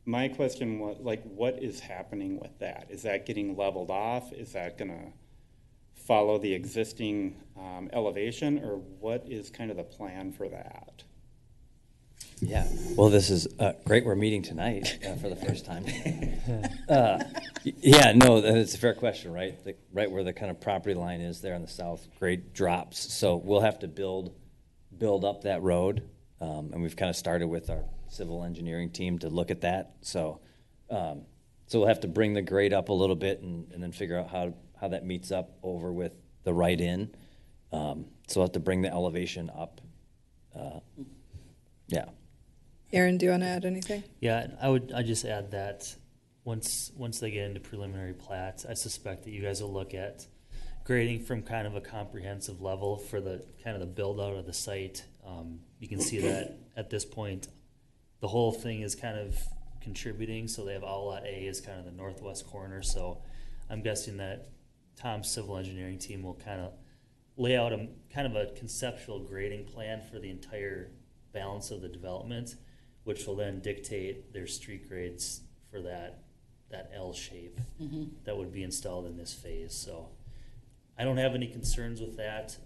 My question was, what is happening with that? Is that getting leveled off? Is that going to follow the existing elevation, or what is kind of the plan for that? Yeah, well, this is great. We're meeting tonight for the first time. Yeah, no, it's a fair question, right? Right where the kind of property line is there on the south, grade drops. So we'll have to build up that road. And we've kind of started with our civil engineering team to look at that. So we'll have to bring the grade up a little bit and then figure out how that meets up over with the right in. So we'll have to bring the elevation up. Yeah. Aaron, do you want to add anything? Yeah, I'd just add that once they get into preliminary plats, I suspect that you guys will look at grading from kind of a comprehensive level for the kind of the build out of the site. You can see that at this point, the whole thing is kind of contributing. So they have outlet A is kind of the northwest corner. So I'm guessing that Tom's civil engineering team will kind of lay out a kind of a conceptual grading plan for the entire balance of the development, which will then dictate their street grades for that L shape that would be installed in this phase. So I don't have any concerns with that.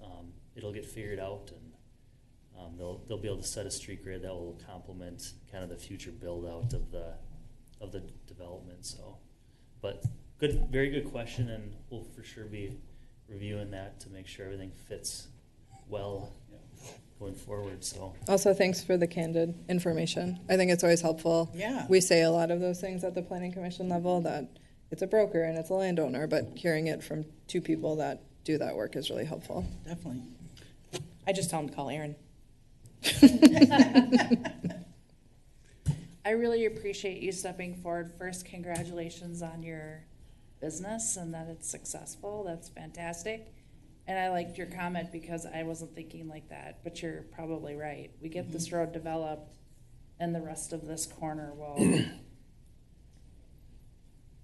It'll get figured out, and they'll be able to set a street grade that will complement kind of the future build out of the development. So, but good, very good question, and we'll for sure be reviewing that to make sure everything fits well going forward. So Also, thanks for the candid information. I think it's always helpful. Yeah. We say a lot of those things at the planning commission level, that it's a broker and it's a landowner, but hearing it from two people that do that work is really helpful. Definitely. I just tell him to call Aaron. I really appreciate you stepping forward. First, congratulations on your business and that it's successful. That's fantastic. And I liked your comment because I wasn't thinking like that, but you're probably right. We get this road developed and the rest of this corner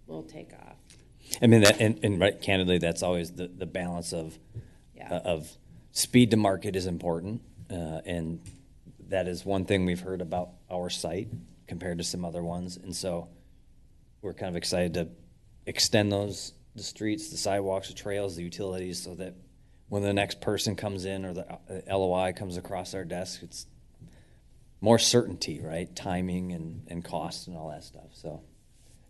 will take off. I mean, that, and right, candidly, that's always the balance of Yeah. of speed to market is important, and that is one thing we've heard about our site compared to some other ones, and so we're kind of excited to extend the streets, the sidewalks, the trails, the utilities, so that when the next person comes in or the LOI comes across our desk, it's more certainty, right? Timing and cost and all that stuff. So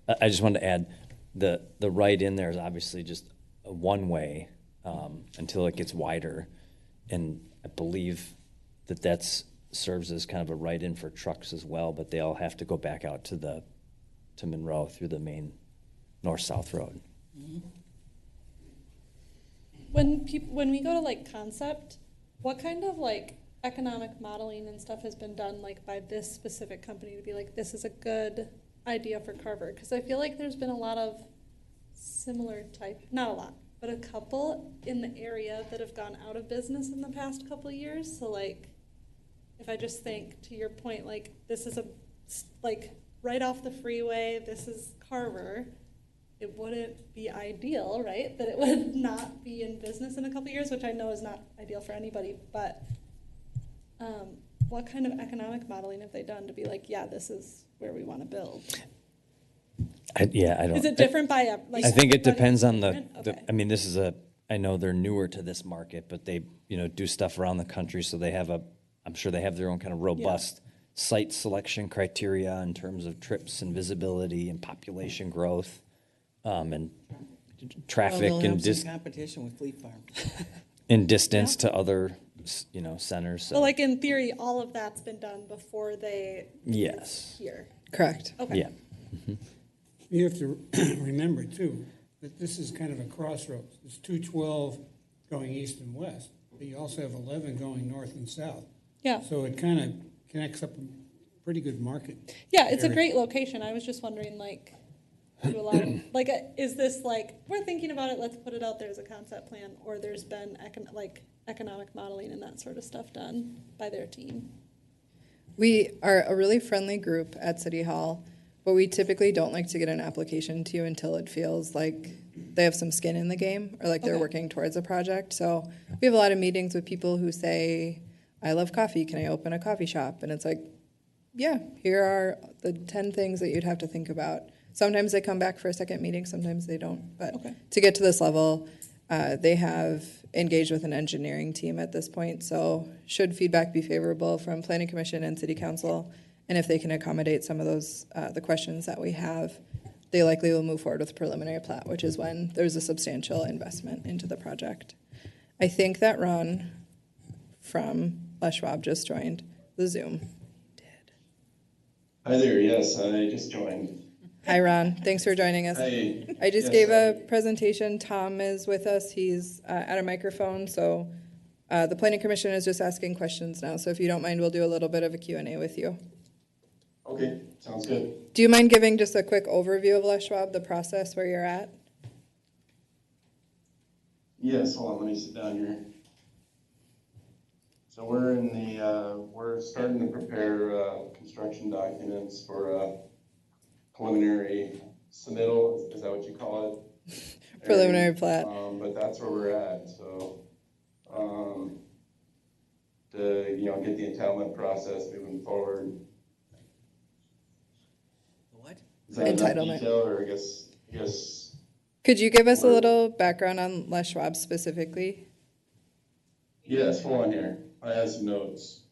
I just wanted to add the right in there is obviously just a one way until it gets wider, and I believe that serves as kind of a right in for trucks as well, but they all have to go back out to Monroe through the main north-south road. When we go to like concept, what kind of like economic modeling and stuff has been done like by this specific company to be like, this is a good idea for Carver? Because I feel like there's been a lot of similar type, not a lot, but a couple in the area that have gone out of business in the past couple of years. So like, if I just think to your point, like this is like right off the freeway, this is Carver. It wouldn't be ideal, right, that it would not be in business in a couple of years, which I know is not ideal for anybody, but what kind of economic modeling have they done to be like, yeah, this is where we want to build? I don't. Is it different by like? I think it depends on Okay. I mean, I know they're newer to this market, but they, do stuff around the country, so they have I'm sure they have their own kind of robust site selection criteria in terms of trips and visibility and population growth, and traffic Well, and they'll have some competition with Fleet Farm. and distance to other, centers. So So like in theory, all of that's been done before they yes, here. Correct. Okay. yeah. You have to remember too, that this is kind of a crossroads. It's 212 going east and west, but you also have 11 going north and south. Yeah. So it kind of connects up a pretty good market. Yeah, it's a area. great location. I was just wondering, like, do a lot of, like, is this like, we're thinking about it, let's put it out there as a concept plan, or there's been economic modeling and that sort of stuff done by their team? We are a really friendly group at City Hall, but we typically don't like to get an application to you until it feels like they have some skin in the game or like they're Okay. working towards a project. So we have a lot of meetings with people who say, I love coffee, can I open a coffee shop? And it's like, yeah, here are the 10 things that you'd have to think about. Sometimes they come back for a second meeting, sometimes they don't. But Okay. to get to this level, they have engaged with an engineering team at this point. So should feedback be favorable from Planning Commission and City Council, and if they can accommodate some of those, the questions that we have, they likely will move forward with preliminary plat, which is when there's a substantial investment into the project. I think that Ron from Les Schwab just joined the Zoom. Hi there, yes, I just joined. Hi, Ron. Thanks for joining us. Hi. I just Yes, gave a presentation. Tom is with us. He's at a microphone, so the Planning Commission is just asking questions now. So if you don't mind, we'll do a little bit of a Q&A with you. Okay, sounds good. Do you mind giving just a quick overview of Les Schwab, the process where you're at? Yes, hold on, let me sit down here. So we're starting to prepare construction documents for a preliminary submittal, is that what you call Preliminary plat. But that's where we're at, so, to, get the entitlement process moving forward. What? Is that enough Entitlement. detail, or I guess, Could you give us a We're- little background on Les Schwab specifically? yes, hold on here, I have some notes.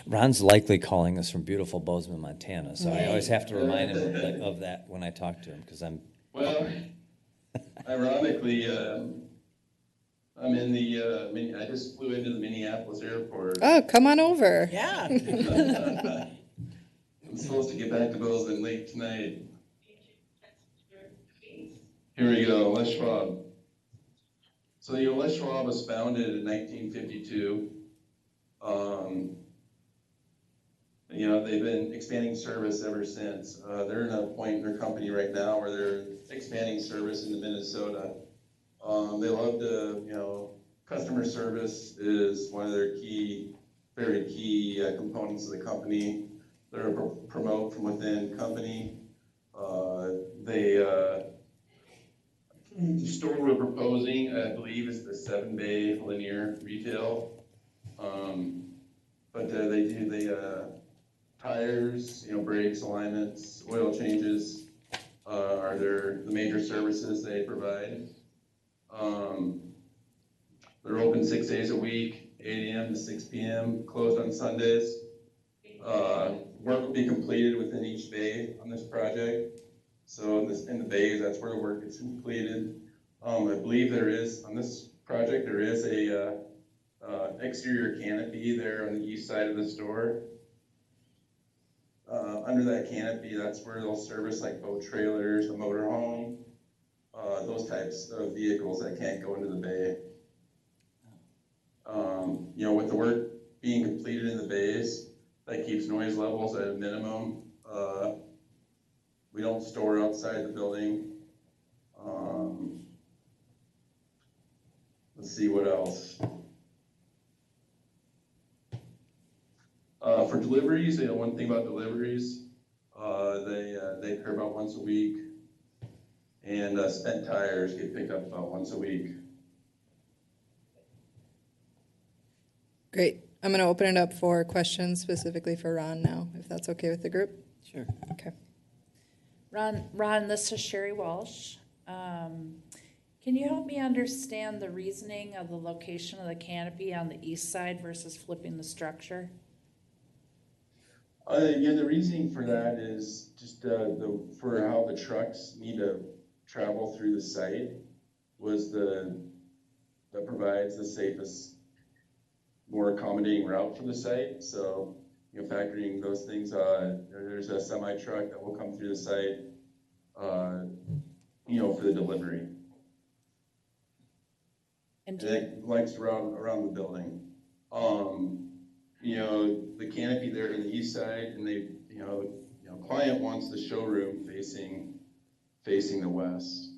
Ron's likely calling us from beautiful Bozeman, Montana, so I always have to remind him of that when I talk to him, because Well, ironically, I'm in I just flew into the Minneapolis airport. Oh, come on over. Yeah. I'm supposed to get back to Bozeman late tonight. Here we go, Les Schwab. So, Les Schwab was founded in 1952. They've been expanding service ever since. They're at a point in their company right now where they're expanding service into Minnesota. They love to, customer service is one of their very key components of the company. They're a promote from within company. The store we're proposing, I believe, is the 7-bay linear retail. But they do tires, brakes, alignments, oil changes are the major services they provide. They're open 6 days a week, 8 a.m. to 6 p.m., closed on Sundays. Work will be completed within each bay on this project. So in the bays, that's where the work is completed. I believe on this project, there is a exterior canopy there on the east side of the store. Under that canopy, that's where they'll service like boat trailers, a motorhome, those types of vehicles that can't go into the bay. With the work being completed in the bays, that keeps noise levels at a minimum. We don't store outside the building. Let's see what else. For deliveries, one thing about deliveries, they occur about once a week, and spent tires get picked up about once a week. Great. I'm going to open it up for questions specifically for Ron now, if that's okay with the group. Sure. Okay. Ron, this is Sherry Walsh. Can you help me understand the reasoning of the location of the canopy on the east side versus flipping the structure? The reasoning for that is just for how the trucks need to travel through the site that provides the safest, more accommodating route for the site. So, factoring those things, there's a semi truck that will come through the site, for the delivery. And it likes around the building. The canopy there to the east side, and client wants the showroom facing the west.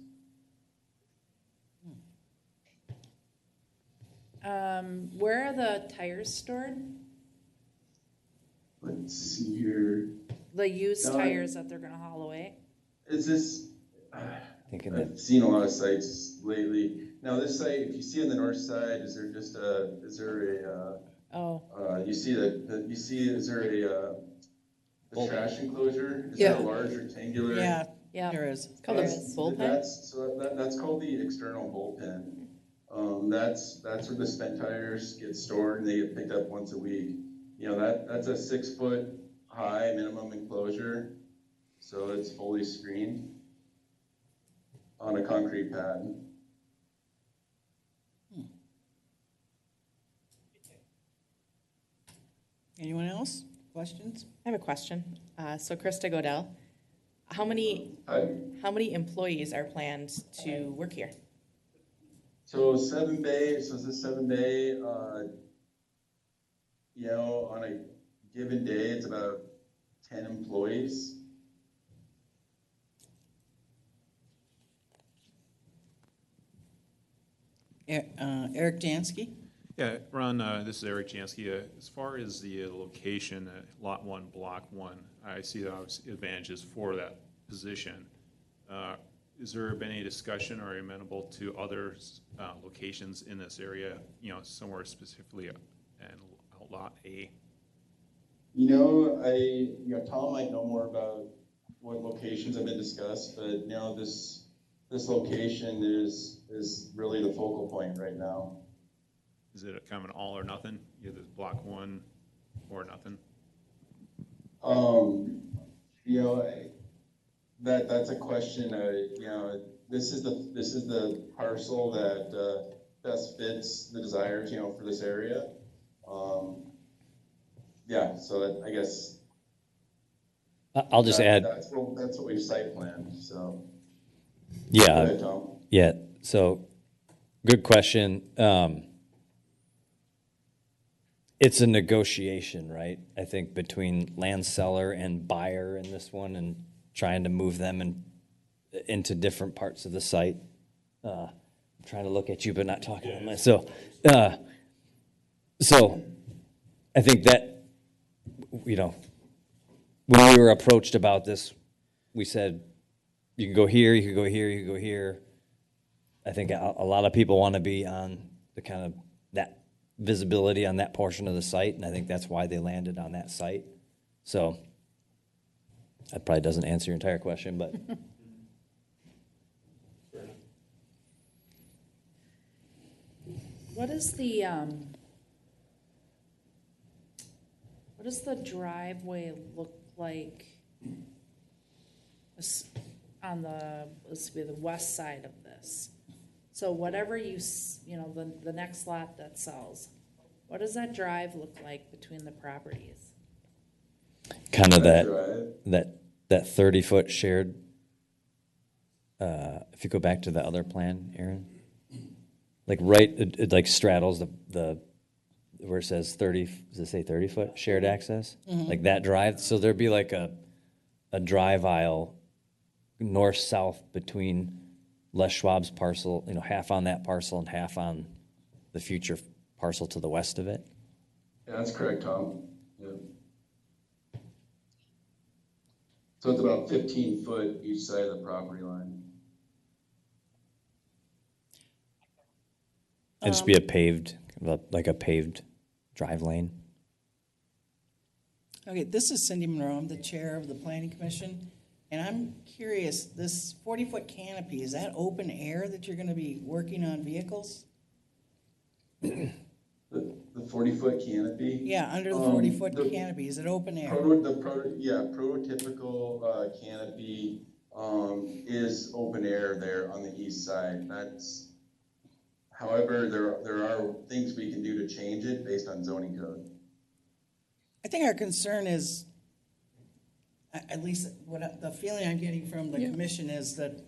Where are the tires stored? Let's see here. The used tires that they're gonna haul away? Is this, thinking that I've seen a lot of sites lately. Now this site, if you see on the north side, is there a is there a trash enclosure? Is that a large rectangular? Yeah, Yeah. there is. It's called a bullpen? That's called the external bullpen. That's where the spent tires get stored and they get picked up once a week. That's a 6-foot high minimum enclosure, so it's fully screened on a concrete pad. Anyone else? Questions? I have a question. So Krista Godell, how many employees are planned to work here? So 7 bay, so this 7 bay, on a given day, it's about 10 employees. Eric Jansky? Yeah, Ron, this is Eric Jansky. As far as the location, Lot 1, Block 1, I see the obvious advantages for that position. Is there been any discussion or amenable to other locations in this area, you know, somewhere specifically in Outlot A? Tom might know more about what locations have been discussed, but this location is really the focal point right now. Is it a kind of an all or nothing? Either block one or nothing? That's a question. This is the parcel that best fits the desires, for this area. So I guess I'll just add. that's what we've site planned. So Yeah. Go ahead, Tom. Yeah. So, good question. It's a negotiation, right? I think between land seller and buyer in this one, and trying to move them into different parts of the site. I'm trying to look at you, but not talking on my. So I think that, when we were approached about this, we said, you can go here, you can go here, you can go here. I think a lot of people want to be on the kind of that visibility on that portion of the site, and I think that's why they landed on that site. So that probably doesn't answer your entire question, but. What does the driveway look like on the west side of this? So whatever the next lot that sells, what does that drive look like between the properties? Kind of that 30-foot shared, if you go back to the other plan, Aaron, like it like straddles the where it says 30, does it say 30-foot shared access? Mm-hmm. Like that drive. So there'd be like a drive aisle north-south between Les Schwab's parcel, half on that parcel and half on the future parcel to the west of it. Yeah, that's correct, Tom. Yeah. So it's about 15 foot each side of the property line. It'd just be a paved drive lane. Okay, this is Cindy Monroe. I'm the chair of the Planning Commission. And I'm curious, this 40-foot canopy, is that open air that you're going to be working on vehicles? The 40-foot canopy? Yeah, under the 40-foot canopy, is it open air? Prototypical canopy is open air there on the east side. However, there are things we can do to change it based on zoning code. I think our concern is, at least the feeling I'm getting from the commission is that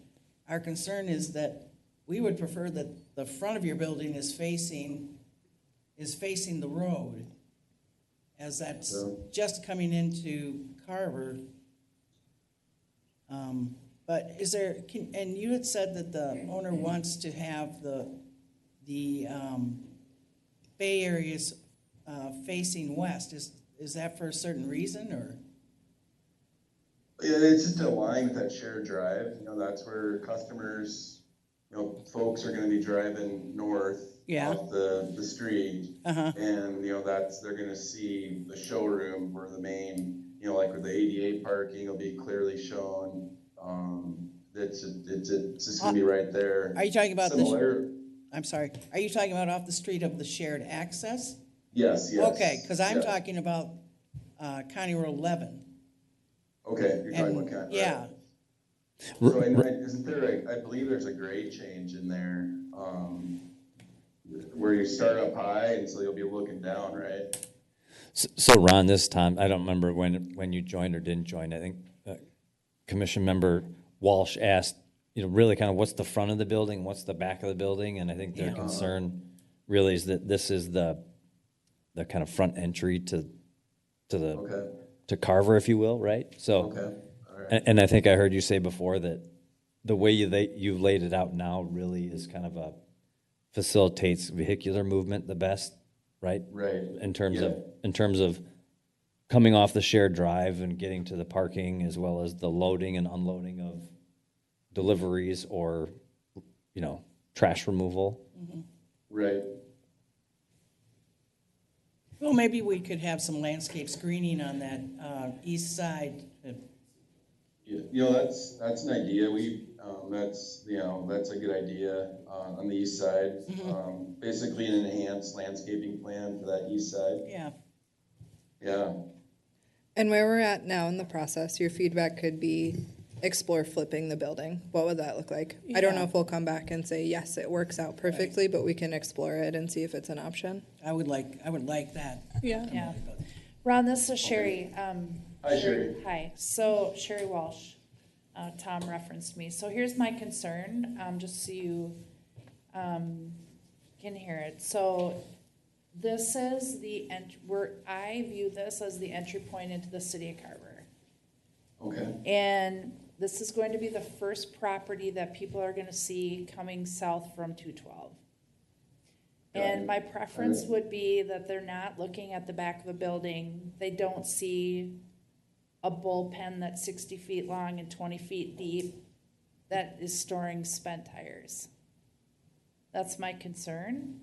our concern is that we would prefer that the front of your building is facing the road, as that's just coming into Carver. But is there? And you had said that the owner wants to have the Bay Area's facing west. Is that for a certain reason, or? Yeah, it's just aligned with that shared drive. That's where customers, folks are going to be driving north off the street, and they're going to see the showroom where the main, like with the ADA parking, will be clearly shown. It's just going to be right there. Are you talking about I'm sorry. Are you talking about off the street of the shared access? Yes. Okay, because I'm talking about County Road 11. Okay, you're talking about County. Yeah. So isn't there? I believe there's a grade change in there where you start up high, and so you'll be looking down, right? So Ron, this time I don't remember when you joined or didn't join. I think Commission Member Walsh asked, really kind of what's the front of the building, what's the back of the building, and I think their concern really is that this is the kind of front entry to Carver, if you will, right? So, all right. And I think I heard you say before that the way you've laid it out now really is kind of facilitates vehicular movement the best, right? Right. In terms of coming off the shared drive and getting to the parking, as well as the loading and unloading deliveries or, trash removal. Right. Well, maybe we could have some landscape screening on that east side. Yeah, that's an idea. That's a good idea on the east side. Basically an enhanced landscaping plan for that east side. Yeah, Yeah. And where we're at now in the process, your feedback could be explore flipping the building. What would that look like? I don't know Yeah. if we'll come back and say, yes, it works out perfectly, but we can explore it and see if it's an option. I would like that. Yeah. Yeah. Ron, this is Sherry. Hi, Sherry. Hi. So Sherry Walsh, Tom referenced me. So here's my concern, just so you can hear it. So this is I view this as the entry point into the city of Carver. Okay. And this is going to be the first property that people are going to see coming south from 212. And my preference would be that they're not looking at the back of a building. They don't see a bullpen that's 60 feet long and 20 feet deep that is storing spent tires. That's my concern.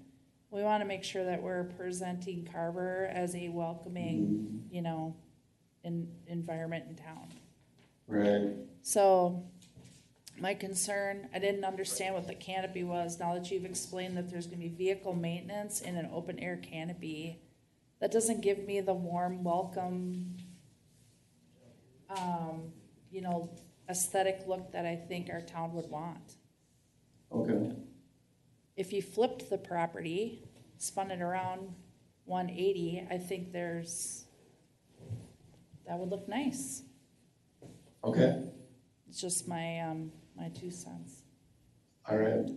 We want to make sure that we're presenting Carver as a welcoming, environment in town. Right. So my concern, I didn't understand what the canopy was. Now that you've explained that there's going to be vehicle maintenance in an open air canopy, that doesn't give me the warm welcome, aesthetic look that I think our town would want. Okay. If you flipped the property, spun it around 180, I think that would look nice. Okay. It's just my, my 2 cents. All right.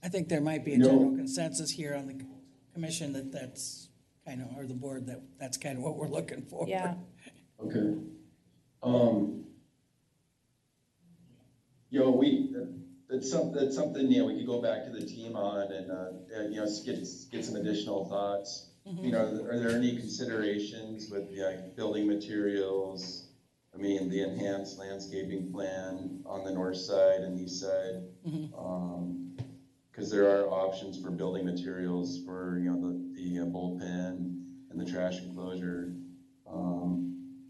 I think there might be a No. general consensus here on the commission that's kind of, or the board, that's kind of what we're looking for. Yeah. Okay. That's something, we could go back to the team on and, get some additional thoughts. Are there any considerations with building materials? I mean, the enhanced landscaping plan on the north side and east side? Because there are options for building materials for, the bullpen and the trash enclosure.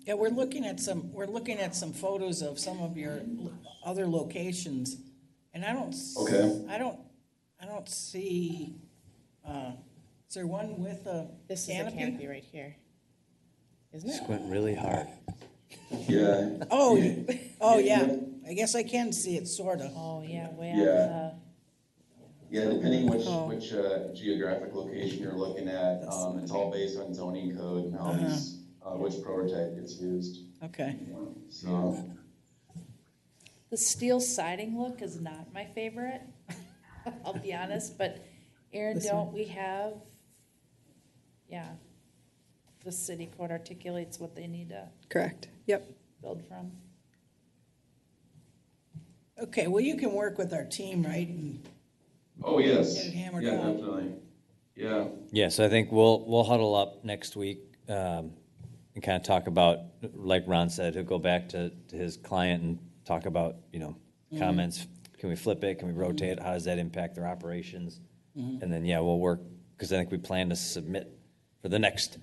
Yeah, we're looking at some photos of some of your other locations, and I don't see, is there one with a This is a canopy right here, isn't it? Squint really hard. Yeah. Oh, yeah, I guess I can see it, sorta. Oh, yeah, way Yeah. out Yeah, depending which geographic location you're looking at, it's all based on zoning code and how which prototype gets used. Okay. So, the steel siding look is not my favorite. I'll be honest, but Aaron, don't we have, the city code articulates what they need to Correct. Yep. build from. Okay, well, you can work with our team, right? And oh, yes. Get it hammered Yeah, out. definitely. Yeah. Yeah, so I think we'll huddle up next week and kind of talk about, like Ron said, he'll go back to his client and talk about, comments. Can we flip it? Can we rotate it? How does that impact their operations? And then, we'll work, because I think we plan to submit for the next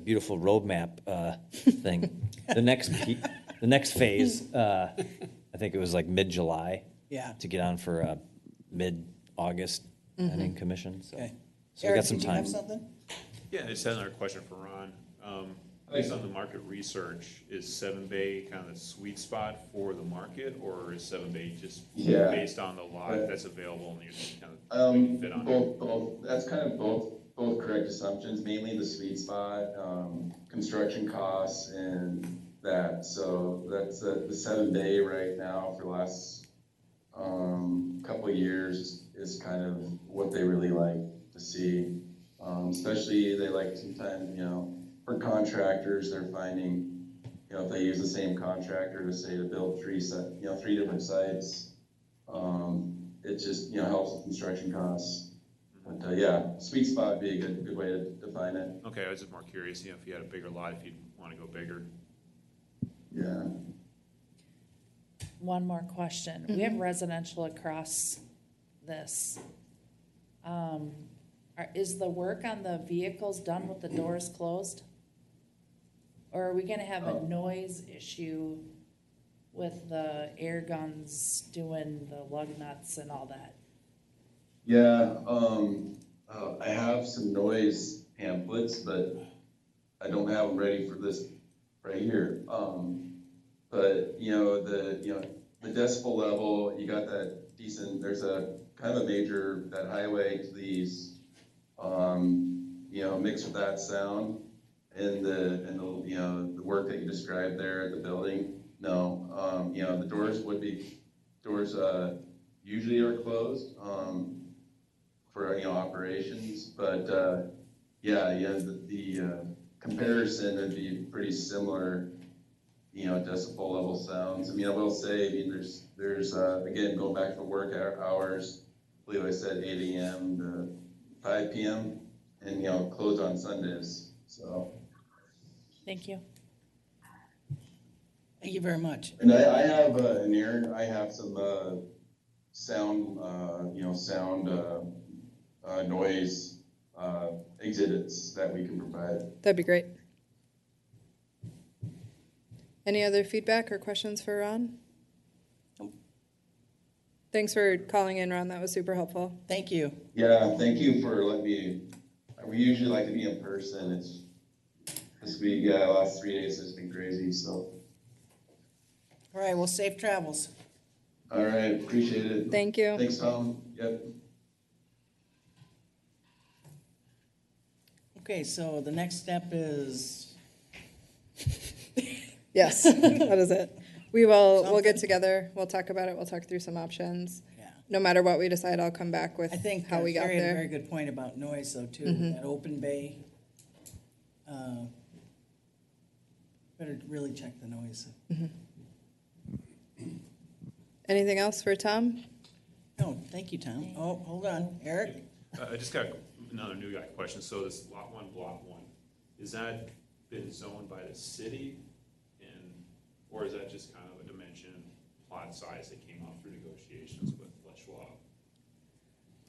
beautiful roadmap thing. The next phase, I think it was like mid-July. Yeah. To get on for mid-August planning commission, so. Okay. So we Eric, got some did you have time. something? Yeah, I just had another question for Ron. Based on the market research, is 7 Bay kind of the sweet spot for the market, or is 7 Bay just Yeah. based on the lot that's available and you're just kind of fit on it? Both. That's kind of both correct assumptions. Mainly the sweet spot, construction costs, and that. So that's the 7 Bay right now for the last couple of years is kind of what they really like to see. Especially they like sometimes, for contractors, they're finding, if they use the same contractor to build three different sites, it just, helps with construction costs. But sweet spot would be a good way to define it. Okay, I was just more curious, if you had a bigger lot, if you'd want to go bigger. Yeah. one more question. We have residential across this. Is the work on the vehicles done with the doors closed? Or are we gonna have a noise issue with the air guns doing the lug nuts and all that? Yeah, I have some noise pamphlets, but I don't have them ready for this right here. But the decibel level, you got that decent, there's a kind of a major, that highway to these, mixed with that sound and the work that you described there at the building. No, the doors usually are closed, for, operations, but, the comparison would be pretty similar, decibel level sounds. I mean, I will say, there's again, going back to the work hours, I believe I said 8 a.m. to 5 p.m. and, closed on Sundays, so. Thank you. Thank you very much. And I have, I have some, sound, noise, exhibits that we can provide. That'd be great. Any other feedback or questions for Ron? Thanks for calling in, Ron. That was super helpful. Thank you. Yeah, thank you for letting me, we usually like to be in person. It's, this week, last 3 days has been crazy, so. All right, well, safe travels. All right, appreciate it. Thank you. Thanks, Tom. Yep. Okay, so the next step is, Yes, that is it. We'll get Something. together, we'll talk about it, we'll talk through some options. yeah. No matter what we decide, I'll come back with I think how we got Terry had a there. very good point about noise, though, too. That open bay. Better really check the noise. Anything else for Tom? No, thank you, Tom. Oh, hold on, Eric? I just got another new guy question. So this lot one, block one, is that been zoned by the city? Or is that just kind of a dimension, plot size that came out through negotiations with Les Schwab?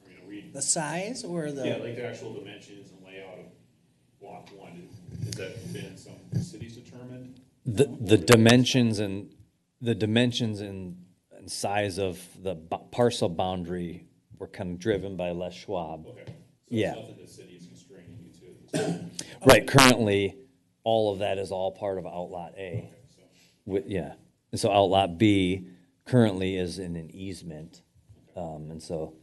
I mean, are we, The size or the? yeah, like the actual dimensions and layout of block one, has that been some cities determined? The dimensions and size of the parcel boundary were kind of driven by Les Schwab. Okay. So Yeah. it's nothing the city is constraining you to. Right, currently, all of that is all part of Outlot A. Okay, so. Yeah, and so Outlot B currently is in an easement. And so,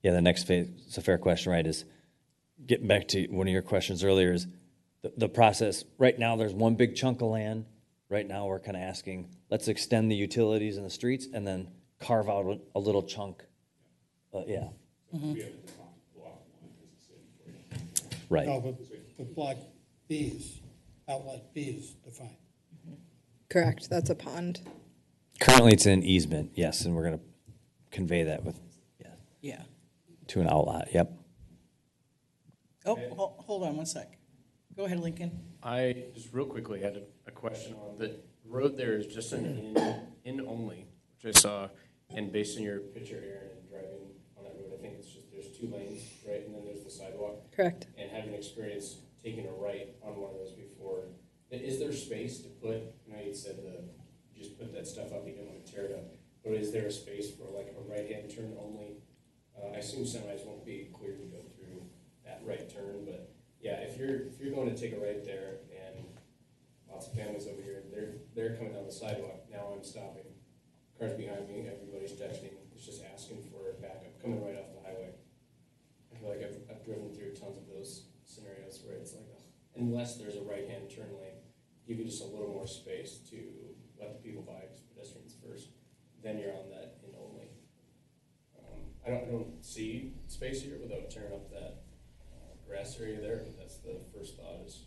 yeah, the next phase, it's a fair question, right, is getting back to one of your questions earlier is the process. Right now, there's one big chunk of land. Right now, we're kind of asking, let's extend the utilities in the streets and then carve out a little chunk. Yeah, We haven't defined block one as a city for you. right. No, but block B is, outlet B is defined. Correct, that's a pond. Currently, it's in easement, yes, and we're going to convey that with, Yeah. to an outlot, yep. Oh, hold on one sec. Go ahead, Lincoln. I just real quickly had a question on the road. There is just an in only, which I saw, and based on your picture, Aaron, and driving on that road, I think it's just there's 2 lanes, right, and then there's the sidewalk. Correct. And having experience taking a right on one of those before, is there space to put? I know you said you just put that stuff up, you didn't want to tear it up, but is there a space for like a right-hand turn only? I assume semis won't be clear to go through that right turn, but yeah, if you're going to take a right there and lots of families over here, they're coming down the sidewalk. Now I'm stopping. Cars behind me, everybody's texting. It's just asking for backup, coming right off the highway. I feel like I've driven through tons of those scenarios where it's like, unless there's a right-hand turn lane, give you just a little more space to let the people by, pedestrians first. Then you're on that in only. I don't see space here without tearing up that grass area there, but that's the first thought is,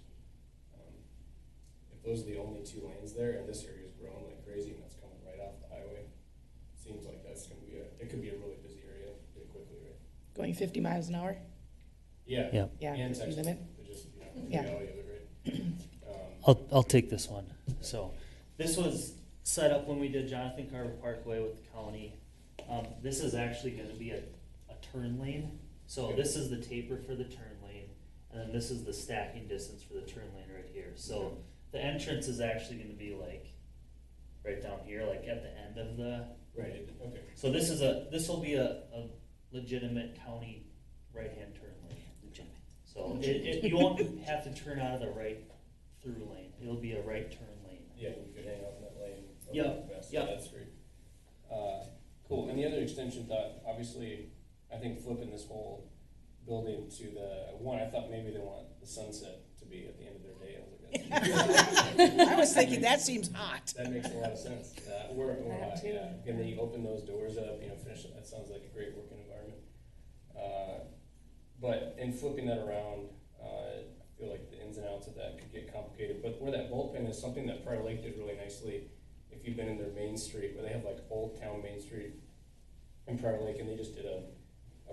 if those are the only 2 lanes there, and this area is growing like crazy, and that's coming right off the highway, seems like that's gonna be it could be a really busy area pretty quickly, right? Going 50 miles an hour? Yeah. Yeah. Yeah, And speed Texas, limit. but just, Yeah. the reality of it, right? I'll take this one. So this was set up when we did Jonathan Carver Parkway with the county. This is actually gonna be a turn lane. So this is the taper for the turn lane, and then this is the stacking distance for the turn lane right here. So the entrance is actually gonna be like right down here, like at the end of the. Right, okay. So this will be a legitimate county right-hand turn lane. Legitimate. So you won't have to turn out of the right through lane. It'll be a right turn lane. Yeah, you could hang out in that lane. Yep, Yeah, yep. that's great. Cool, and the other extension thought, obviously, I think flipping this whole building to the, one, I thought maybe they want the sunset to be at the end of their day. I was like, that's I was thinking, that seems hot. that makes a lot of sense. We're hot, yeah. And then you open those doors up, finish it, that sounds like a great working environment. But in flipping that around, I feel like the ins and outs of that could get complicated. But where that bullpen is something that Prior Lake did really nicely, if you've been in their Main Street, where they have like Old Town Main Street in Prior Lake, and they just did a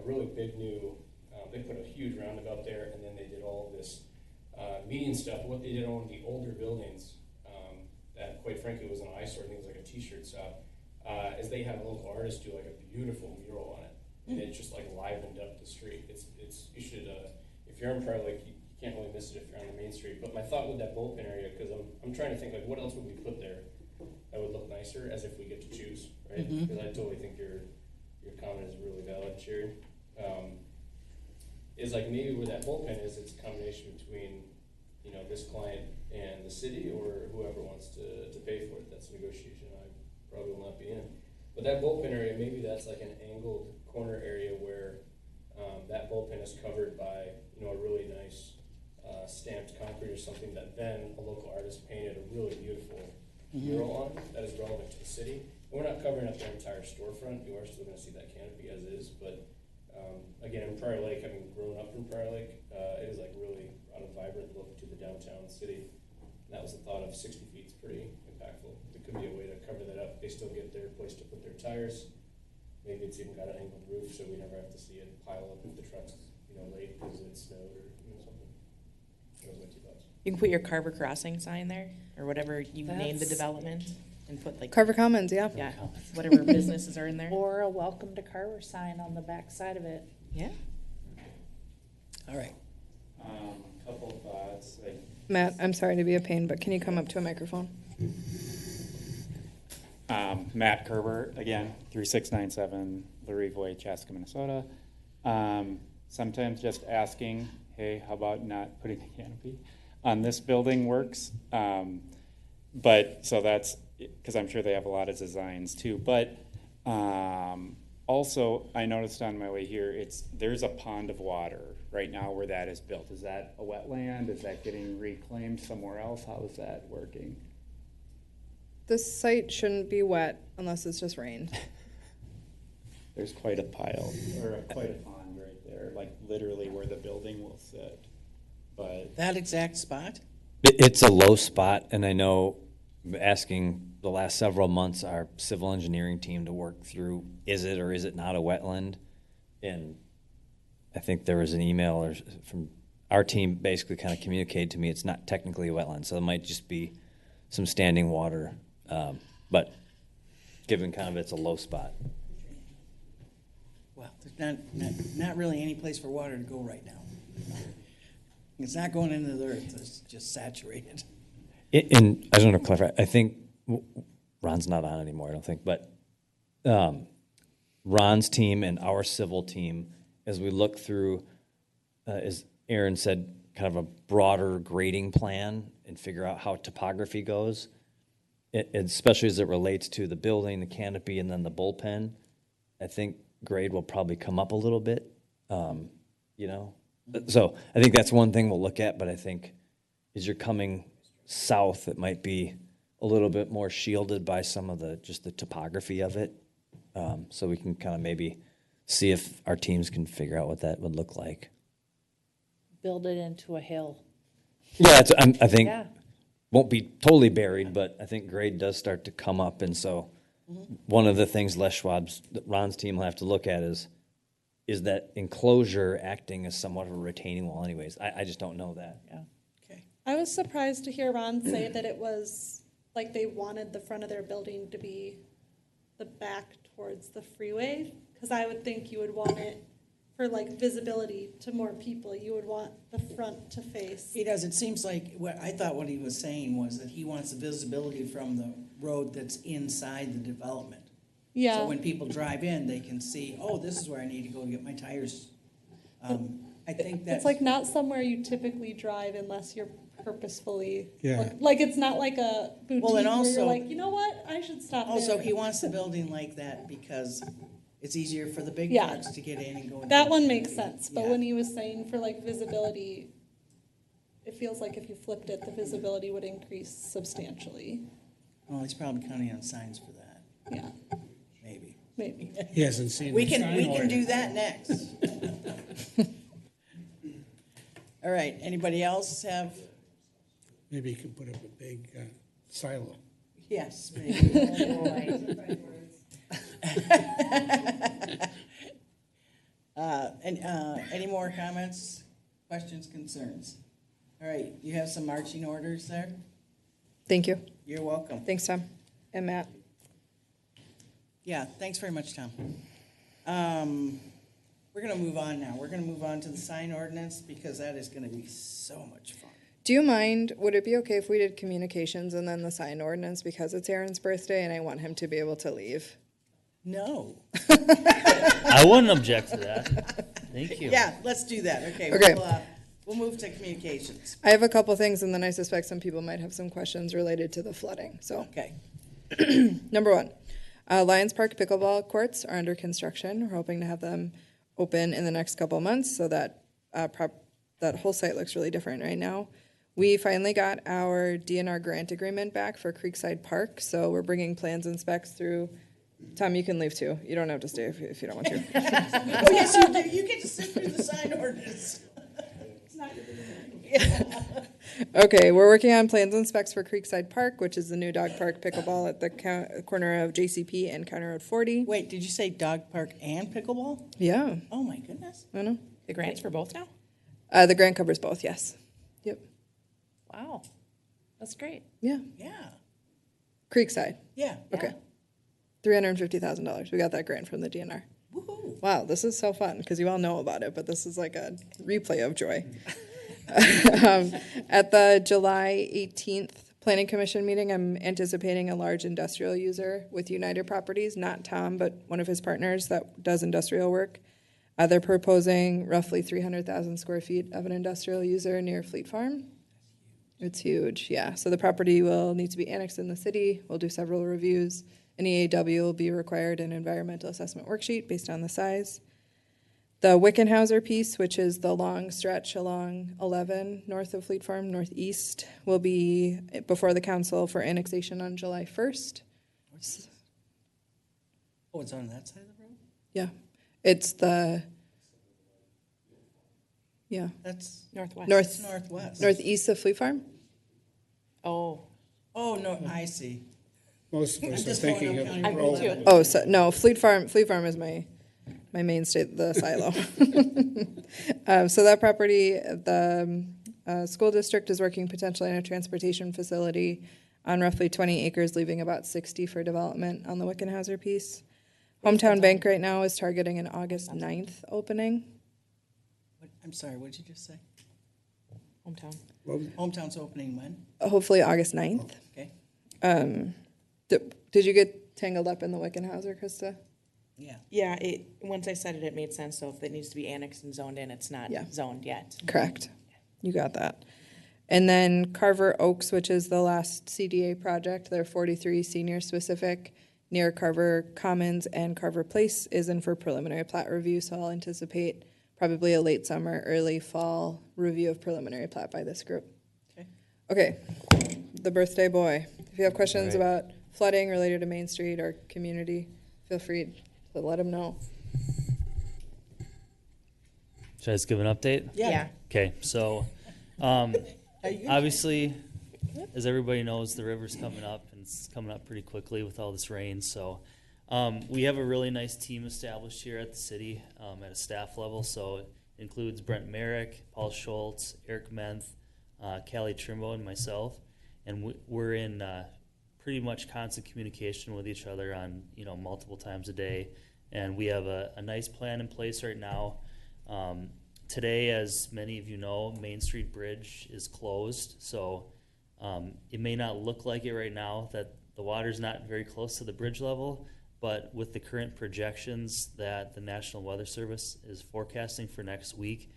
really big new, they put a huge roundabout there, and then they did all of this median stuff. What they did on the older buildings, that quite frankly was an eyesore, I think it was like a t-shirt shop, is they had a local artist do like a beautiful mural on it, and it just like livened up the street. It's you should, if you're in Prior Lake, you can't really miss it if you're on the Main Street. But my thought with that bullpen area, because I'm trying to think like what else would we put there that would look nicer, as if we get to choose, right? Because I totally think your comment is really valid, Sherry. Is like maybe where that bullpen is, it's a combination between, this client and the city, or whoever wants to pay for it. That's a negotiation I probably will not be in. But that bullpen area, maybe that's like an angled corner area where that bullpen is covered by, a really nice stamped concrete or something that then a local artist painted a really beautiful mural on that is relevant to the city. And we're not covering up their entire storefront. You are still going to see that canopy as is, but again, in Prior Lake, having grown up in Prior Lake, it is like really brought a vibrant look to the downtown city. And that was the thought of 60 feet is pretty impactful. There could be a way to cover that up. They still get their place to put their tires. Maybe it's even got an angled roof, so we never have to see it pile up if the truck's late because it snowed or something. Those are my two thoughts. You can put your Carver Crossing sign there, or whatever you name the That's- development, and put like, Carver Commons, yeah. yeah, whatever businesses are in there. Or a welcome to Carver sign on the back side of it. Yeah. All right. Couple thoughts, like, Matt, I'm sorry to be a pain, but can you come up to a microphone? Matt Carver, again, 3697 Lurie Voy, Chaska, Minnesota. Sometimes just asking, hey, how about not putting the canopy on this building works? But, so that's, because I'm sure they have a lot of designs too. But also, I noticed on my way here, there's a pond of water right now where that is built. Is that a wetland? Is that getting reclaimed somewhere else? How is that working? This site shouldn't be wet unless it's just rained. There's quite a pile, or quite a pond right there, like literally where the building will sit. But That exact spot? It's a low spot, and I know asking the last several months our civil engineering team to work through, is it or is it not a wetland? And I think there was an email from our team basically kind of communicated to me it's not technically a wetland, so it might just be some standing water. But given kind of it's a low spot. Well, there's not really any place for water to go right now. It's not going into the earth, it's just saturated. And I just want to clarify, I think Ron's not on anymore, I don't think, but Ron's team and our civil team, as we look through, as Aaron said, kind of a broader grading plan and figure out how topography goes, especially as it relates to the building, the canopy, and then the bullpen, I think grade will probably come up a little bit, So I think that's one thing we'll look at, but I think as you're coming south, it might be a little bit more shielded by some of the topography of it. So we can kind of maybe see if our teams can figure out what that would look like. Build it into a hill. Yeah, I think Yeah. won't be totally buried, but I think grade does start to come up. And so one of the things Ron's team will have to look at is that enclosure acting as somewhat of a retaining wall anyways. I just don't know that. Yeah. Okay. I was surprised to hear Ron say that it was like they wanted the front of their building to be the back towards the freeway, because I would think you would want it for like visibility to more people. You would want the front to face. He does, it seems like, I thought what he was saying was that he wants the visibility from the road that's inside the development. Yeah. So when people drive in, they can see, oh, this is where I need to go get my tires. I think that's. It's like not somewhere you typically drive unless you're purposefully. Yeah. Like it's not like a boutique Well, and where also- you're like, you know what, I should stop Also, there. he wants the building like that because it's easier for the big Yeah. trucks to get in and go. into That the one makes community. sense, but Yeah. when he was saying for like visibility, it feels like if you flipped it, the visibility would increase substantially. Well, he's probably counting on signs for that, Yeah, maybe. maybe. He hasn't seen We the can sign do ordinance. that next. All right, anybody else have? Maybe you could put up a big silo. Yes, maybe. Any more comments, questions, concerns? All right, you have some marching orders there? Thank you. You're welcome. Thanks, Tom and Matt. Yeah, thanks very much, Tom. We're gonna move on now. We're gonna move on to the sign ordinance because that is gonna be so much fun. Do you mind, would it be okay if we did communications and then the sign ordinance because it's Aaron's birthday and I want him to be able to leave? No. I wouldn't object to that. Thank you. Yeah, let's do that. Okay. Okay. We'll move to communications. I have a couple things and then I suspect some people might have some questions related to the flooding, so. Okay. Number one, Lions Park pickleball courts are under construction. We're hoping to have them open in the next couple months so that that whole site looks really different right now. We finally got our DNR grant agreement back for Creekside Park, so we're bringing plans and specs through. Tom, you can leave too. You don't have to stay if you don't want to. Oh, yes, you do. You get to sit through the sign ordinance. It's not your business. Okay, we're working on plans and specs for Creekside Park, which is the new dog park pickleball at the corner of JCP and County Road 40. Wait, did you say dog park and pickleball? Yeah, Oh, my goodness. I know. The grants for both now? The grant covers both, yes. Yep. Wow, that's great. Yeah. Yeah. Creekside. Yeah. Okay. $350,000. We got that grant from the DNR. Woohoo. Wow, this is so fun because you all know about it, but this is like a replay of joy. At the July 18th Planning Commission meeting, I'm anticipating a large industrial user with United Properties, not Tom, but one of his partners that does industrial work. They're proposing roughly 300,000 square feet of an industrial user near Fleet Farm. It's huge, yeah. So the property will need to be annexed in the city. We'll do several reviews. An EAW will be required an environmental assessment worksheet based on the size. The Wickenhauser piece, which is the long stretch along 11 north of Fleet Farm, northeast, will be before the council for annexation on July 1st. Oh, it's on that side of the road? Yeah, it's the, yeah, That's Northwest. northwest. northeast of Fleet Farm. Oh, Oh, no, I see. Most of I'm us are just going thinking up of County Roll. Road 11. Oh, so, no, Fleet Farm is my mainstay, the silo. So that property, the school district is working potentially on a transportation facility on roughly 20 acres, leaving about 60 for development on the Wickenhauser piece. Hometown Bank right now is targeting an August 9th opening. I'm sorry, what did you just say? hometown. Hometown's opening when? Hopefully August 9th. Okay. Did you get tangled up in the Wickenhauser, Krista? Yeah. Yeah, once I said it, it made sense. So if it needs to be annexed and zoned in, it's not Yeah. zoned yet. Correct. You got that. And then Carver Oaks, which is the last CDA project, they're 43 senior specific near Carver Commons and Carver Place, is in for preliminary plat review. So I'll anticipate probably a late summer, early fall review of preliminary plat by this group. Okay. Okay, the birthday boy. If you have questions All right. about flooding related to Main Street or community, feel free to let him know. Should I just give an update? Yeah. Okay, so Are you- obviously, as everybody knows, the river's coming up, and it's coming up pretty quickly with all this rain. So we have a really nice team established here at the city at a staff level. So it includes Brent Merrick, Paul Schultz, Eric Menth, Callie Trimbo, and myself. And we're in pretty much constant communication with each other on, multiple times a day. And we have a nice plan in place right now. Today, as many of you know, Main Street Bridge is closed. So it may not look like it right now that the water's not very close to the bridge level, but with the current projections that the National Weather Service is forecasting for next week,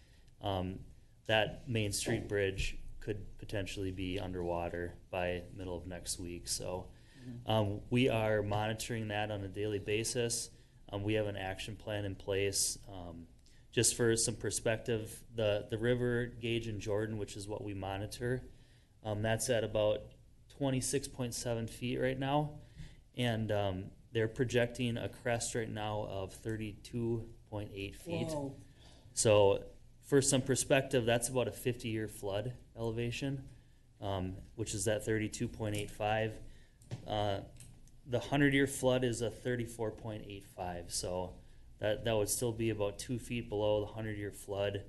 that Main Street Bridge could potentially be underwater by middle of next week. So we are monitoring that on a daily basis. We have an action plan in place. Just for some perspective, the river gauge in Jordan, which is what we monitor, that's at about 26.7 feet right now. And they're projecting a crest right now of 32.8 feet. Whoa. So for some perspective, that's about a 50-year flood elevation, which is at 32.85. The 100-year flood is a 34.85. So that would still be about 2 feet below the 100-year flood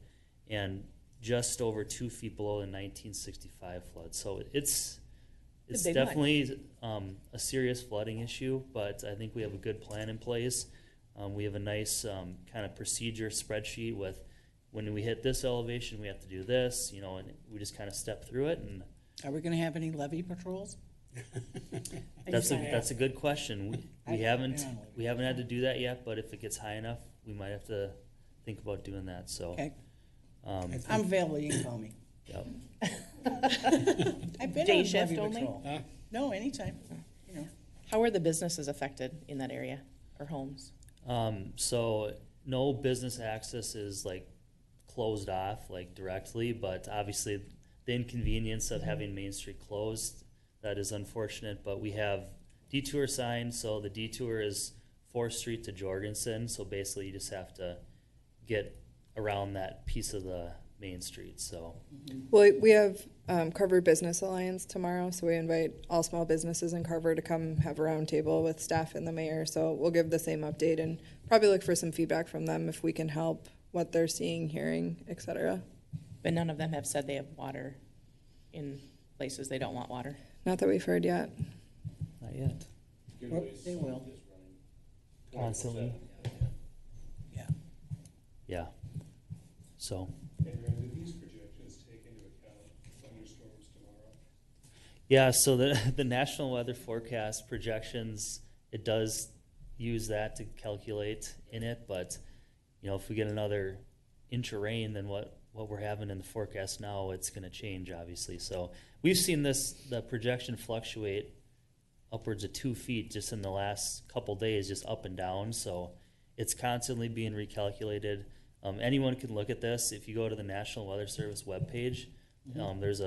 and just over 2 feet below the 1965 flood. So it's definitely a serious flooding issue, but I think we have a good plan in place. We have a nice kind of procedure spreadsheet with when we hit this elevation, we have to do this, and we just kind of step through it. And Are we going to have any levee patrols? that's a good question. We haven't had to do that yet, but if it gets high enough, we might have to think about doing that. So, Okay. I'm available, you can call me. Yep. I've been Day on shift levee only? patrol. No, anytime, How are the businesses affected in that area, or homes? So no business access is like closed off like directly, but obviously the inconvenience of having Main Street closed, that is unfortunate. But we have detour signs, so the detour is 4th Street to Jorgensen. So basically you just have to get around that piece of the Main Street. So Well, we have Carver Business Alliance tomorrow, so we invite all small businesses in Carver to come have a roundtable with staff and the mayor. So we'll give the same update and probably look for some feedback from them if we can help what they're seeing, hearing, etc. But none of them have said they have water in places they don't want water. Not that we've heard yet. not yet. They will. Constantly. Yeah. Yeah. So And do these projections take into account thunderstorms tomorrow? yeah, so the National Weather Forecast projections, it does use that to calculate in it, but if we get another inch of rain than what we're having in the forecast now, it's going to change, obviously. So we've seen the projection fluctuate upwards of 2 feet just in the last couple days, just up and down. So it's constantly being recalculated. Anyone can look at this. If you go to the National Weather Service webpage, there's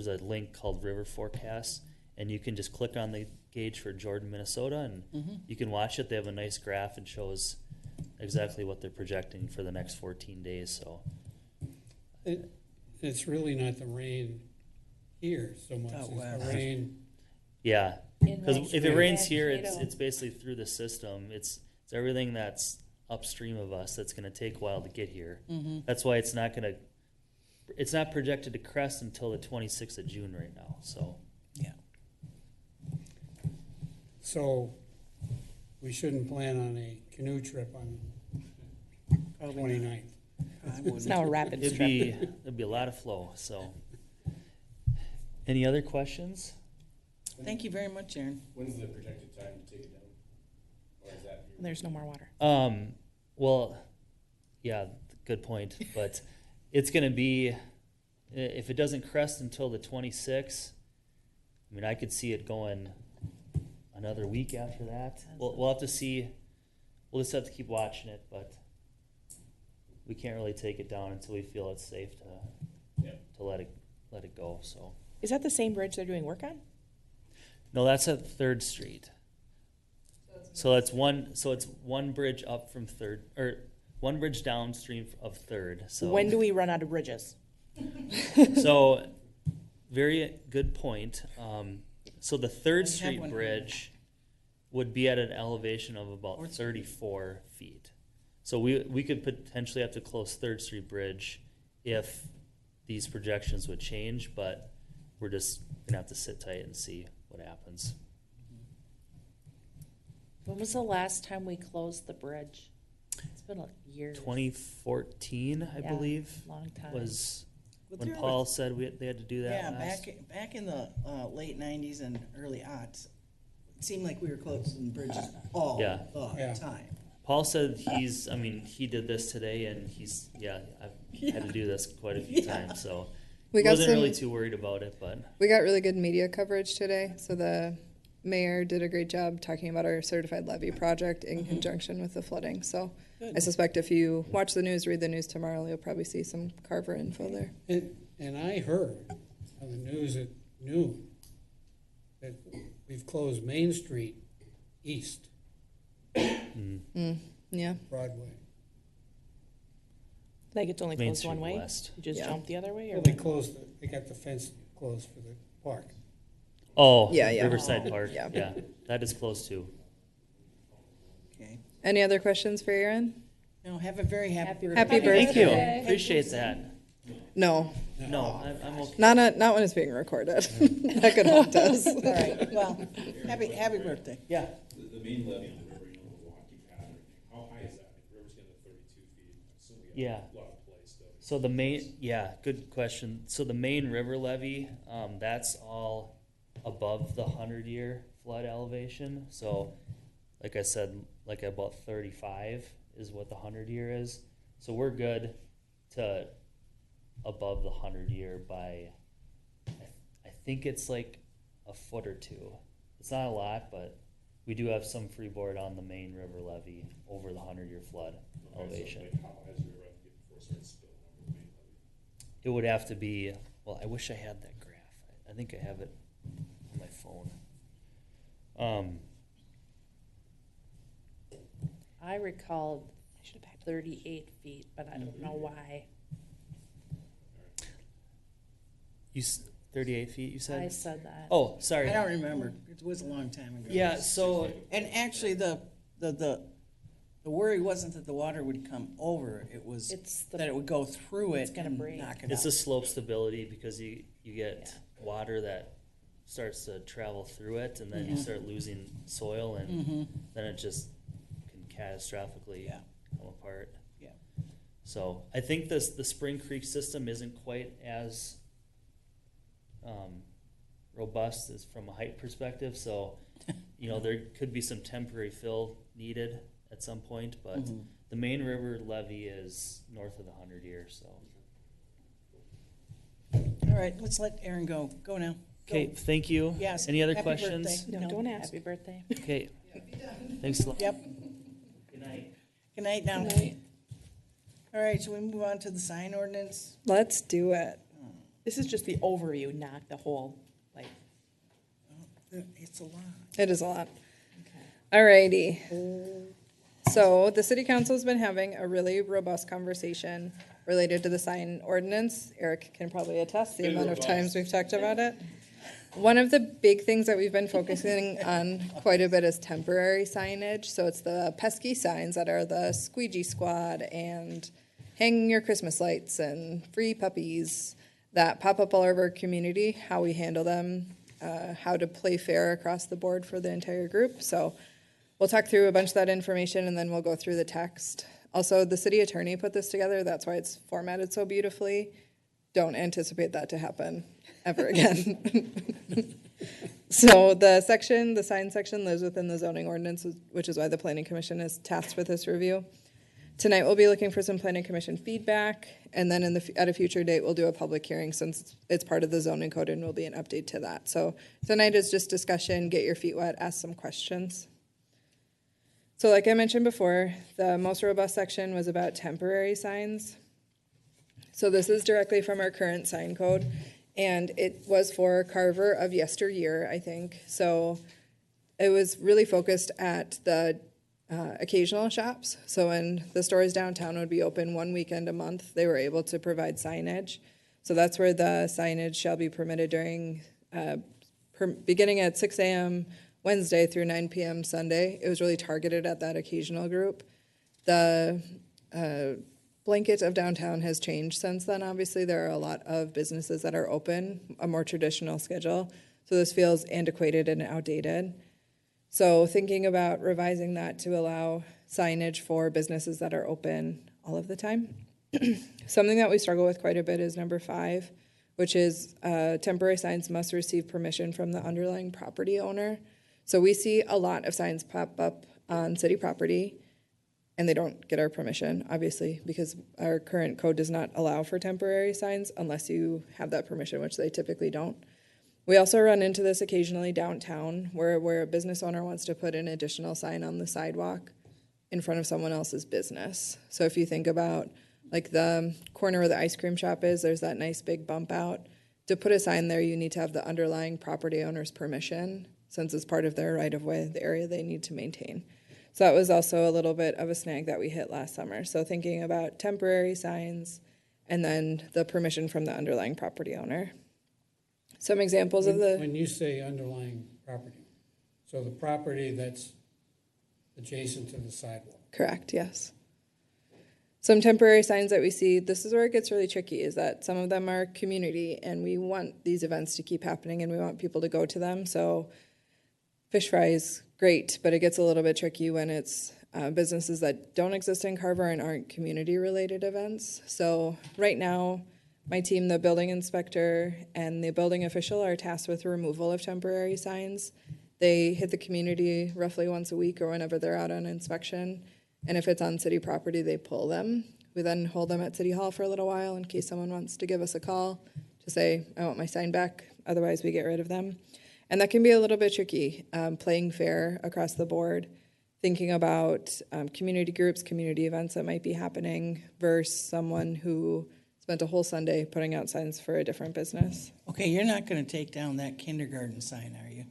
a link called River Forecast, and you can just click on the gauge for Jordan, Minnesota, and you can watch it. They have a nice graph and shows exactly what they're projecting for the next 14 days. So It's really not the rain here so much as the rain. yeah, because if it Mankato. rains here, it's basically through the system. It's everything that's upstream of us that's going to take a while to get here. That's why it's not projected to crest until the 26th of June right now. So Yeah. So we shouldn't plan on a canoe trip on Probably 29th. I It's wouldn't. now a rapid there'd strip. be a lot of flow. So any other questions? Thank you very much, Aaron. When's the projected time to take it down? Or is that? There's no more water. Well, yeah, good point. But it's going to be, if it doesn't crest until the 26th, I mean, I could see it going another week after that. We'll have to see. We'll just have to keep watching it, but we can't really take it down until we feel it's safe to let it go. So. Is that the same bridge they're doing work on? No, that's at 3rd Street. So it's one bridge up from 3rd, or one bridge downstream of 3rd. So When do we run out of bridges? So, very good point. So the 3rd We have Street one here. Bridge would be at an elevation of about 34 feet. So we could potentially have to close 3rd Street Bridge if these projections would change, but we're just gonna have to sit tight and see what happens. When was the last time we closed the bridge? It's been like years. 2014, I Yeah, believe, long time. was Well, when there Paul said they had to do that Yeah, last. back in the late '90s and early aughts, it seemed like we were closing bridges all Yeah. Yeah. the time. Paul said he did this today, and I've had to do this quite a few times, so We he got wasn't really some- too worried about it, but We got really good media coverage today, so the mayor did a great job talking about our certified levy project in conjunction with the flooding. So Good. I suspect if you watch the news, read the news tomorrow, you'll probably see some Carver info there. And I heard on the news at noon that we've closed Main Street east, Yeah. Broadway. Like it's only Main closed one Street way? West. You just Yeah. jump the other way, or? Well, they got the fence closed for the park. oh, Yeah, yeah. Riverside Park, Yeah. yeah, that is closed too. Okay. Any other questions for Aaron? No, have a very happy birthday. Happy birthday. Thank you, birthday. appreciate that. No, No, I'm okay. not when it's being recorded. That could haunt us. All right, well, happy birthday. Yeah. The main levee on the river, you know, the walkie path, how high is that? The river's getting to 32 feet. I assume we Yeah. have a lot of play still. So good question. So the main river levee, that's all above the 100-year flood elevation. So, like I said, like about 35 is what the 100-year is. So we're good to above the 100-year by, I think it's like a foot or two. It's not a lot, but we do have some freeboard on the main river levee over the 100-year flood elevation. So, like, how high does the river have to get before it starts spilling over the main levee? It would have to be, well, I wish I had that graph. I think I have it on my phone. I recalled 38 feet, but I don't know why. 38 feet, you said? I said that. Oh, sorry. I don't remember. It was a long time ago. Yeah, so, And actually, the worry wasn't that the water would come over, it was It's the- that it would go through it it's gonna and break. knock it it's out. the slope stability because you get water that starts to travel through it, and then you start losing soil, and then it just can catastrophically Yeah. come apart. Yeah. So I think the Spring Creek system isn't quite as robust as from a height perspective. So, there could be some temporary fill needed at some point, but the main river levee is north of the 100-year. So, All right, let's let Aaron go. Go now. Go. okay, thank you. Yes, Any other happy questions? birthday. No, don't ask. Happy birthday. Okay. Thanks a lot. Yep. Good night. Good night now. Good night. All right, shall we move on to the sign ordinance? Let's do it. This is just the overview, not the whole, like, It's a lot. It is a lot. Alrighty. So the city council's been having a really robust conversation related to the sign ordinance. Eric can probably attest the amount of times we've talked about it. One of the big things that we've been focusing on quite a bit is temporary signage. So it's the pesky signs that are the squeegee squad and hang your Christmas lights and free puppies that pop up all over our community, how we handle them, how to play fair across the board for the entire group. So we'll talk through a bunch of that information and then we'll go through the text. Also, the city attorney put this together. That's why it's formatted so beautifully. Don't anticipate that to happen ever again. So the sign section lives within the zoning ordinance, which is why the planning commission is tasked with this review. Tonight, we'll be looking for some planning commission feedback, and then at a future date, we'll do a public hearing since it's part of the zoning code and will be an update to that. So tonight is just discussion, get your feet wet, ask some questions. So like I mentioned before, the most robust section was about temporary signs. So this is directly from our current sign code, and it was for Carver of yesteryear, I think. So it was really focused at the occasional shops. So when the stores downtown would be open one weekend a month, they were able to provide signage. So that's where the signage shall be permitted during, beginning at 6 a.m. Wednesday through 9 p.m. Sunday. It was really targeted at that occasional group. The blanket of downtown has changed since then. Obviously, there are a lot of businesses that are open, a more traditional schedule. So this feels antiquated and outdated. So thinking about revising that to allow signage for businesses that are open all of the time. Something that we struggle with quite a bit is number 5, which is temporary signs must receive permission from the underlying property owner. So we see a lot of signs pop up on city property, and they don't get our permission, obviously, because our current code does not allow for temporary signs unless you have that permission, which they typically don't. We also run into this occasionally downtown where a business owner wants to put an additional sign on the sidewalk in front of someone else's business. So if you think about like the corner where the ice cream shop is, there's that nice big bump out. To put a sign there, you need to have the underlying property owner's permission, since it's part of their right-of-way, the area they need to maintain. So that was also a little bit of a snag that we hit last summer. So thinking about temporary signs and then the permission from the underlying property owner. Some examples of the... When you say underlying property, so the property that's adjacent to the sidewalk. Correct, yes. Some temporary signs that we see, this is where it gets really tricky, is that some of them are community, and we want these events to keep happening, and we want people to go to them. So fish fry is great, but it gets a little bit tricky when it's businesses that don't exist in Carver and aren't community-related events. So right now, my team, the building inspector and the building official, are tasked with removal of temporary signs. They hit the community roughly once a week or whenever they're out on inspection. And if it's on city property, they pull them. We then hold them at City Hall for a little while in case someone wants to give us a call to say, I want my sign back. Otherwise, we get rid of them. And that can be a little bit tricky, playing fair across the board, thinking about community groups, community events that might be happening versus someone who spent a whole Sunday putting out signs for a different business. Okay, you're not going to take down that kindergarten sign, are you?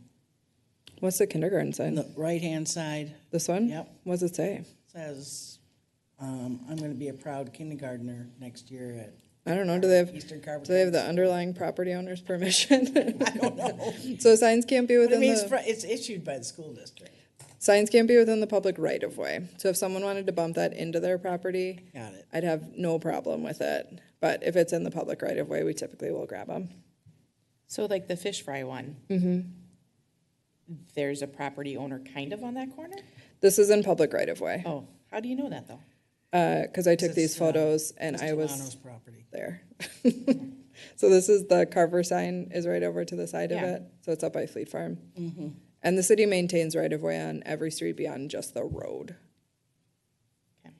What's the kindergarten sign? The right-hand side This one? Yep. What does it say? says, I'm going to be a proud kindergartner next year at I don't know. Do they have Eastern Carver. do they have the underlying property owner's permission? I don't know. So signs can't be But within I mean, the it's issued by the school district. signs can't be within the public right of way. So if someone wanted to bump that into their property, Got it. I'd have no problem with it. But if it's in the public right of way, we typically will grab them. So like the fish fry one, there's a property owner kind of on that corner? This is in public right of way Oh, how do you know that though? because I took It's, these photos and I was Delano's property. there. So this is the Carver sign is right over to the side of Yeah. it. So it's up by Fleet Farm. And the city maintains right of way on every street beyond just the road. Okay.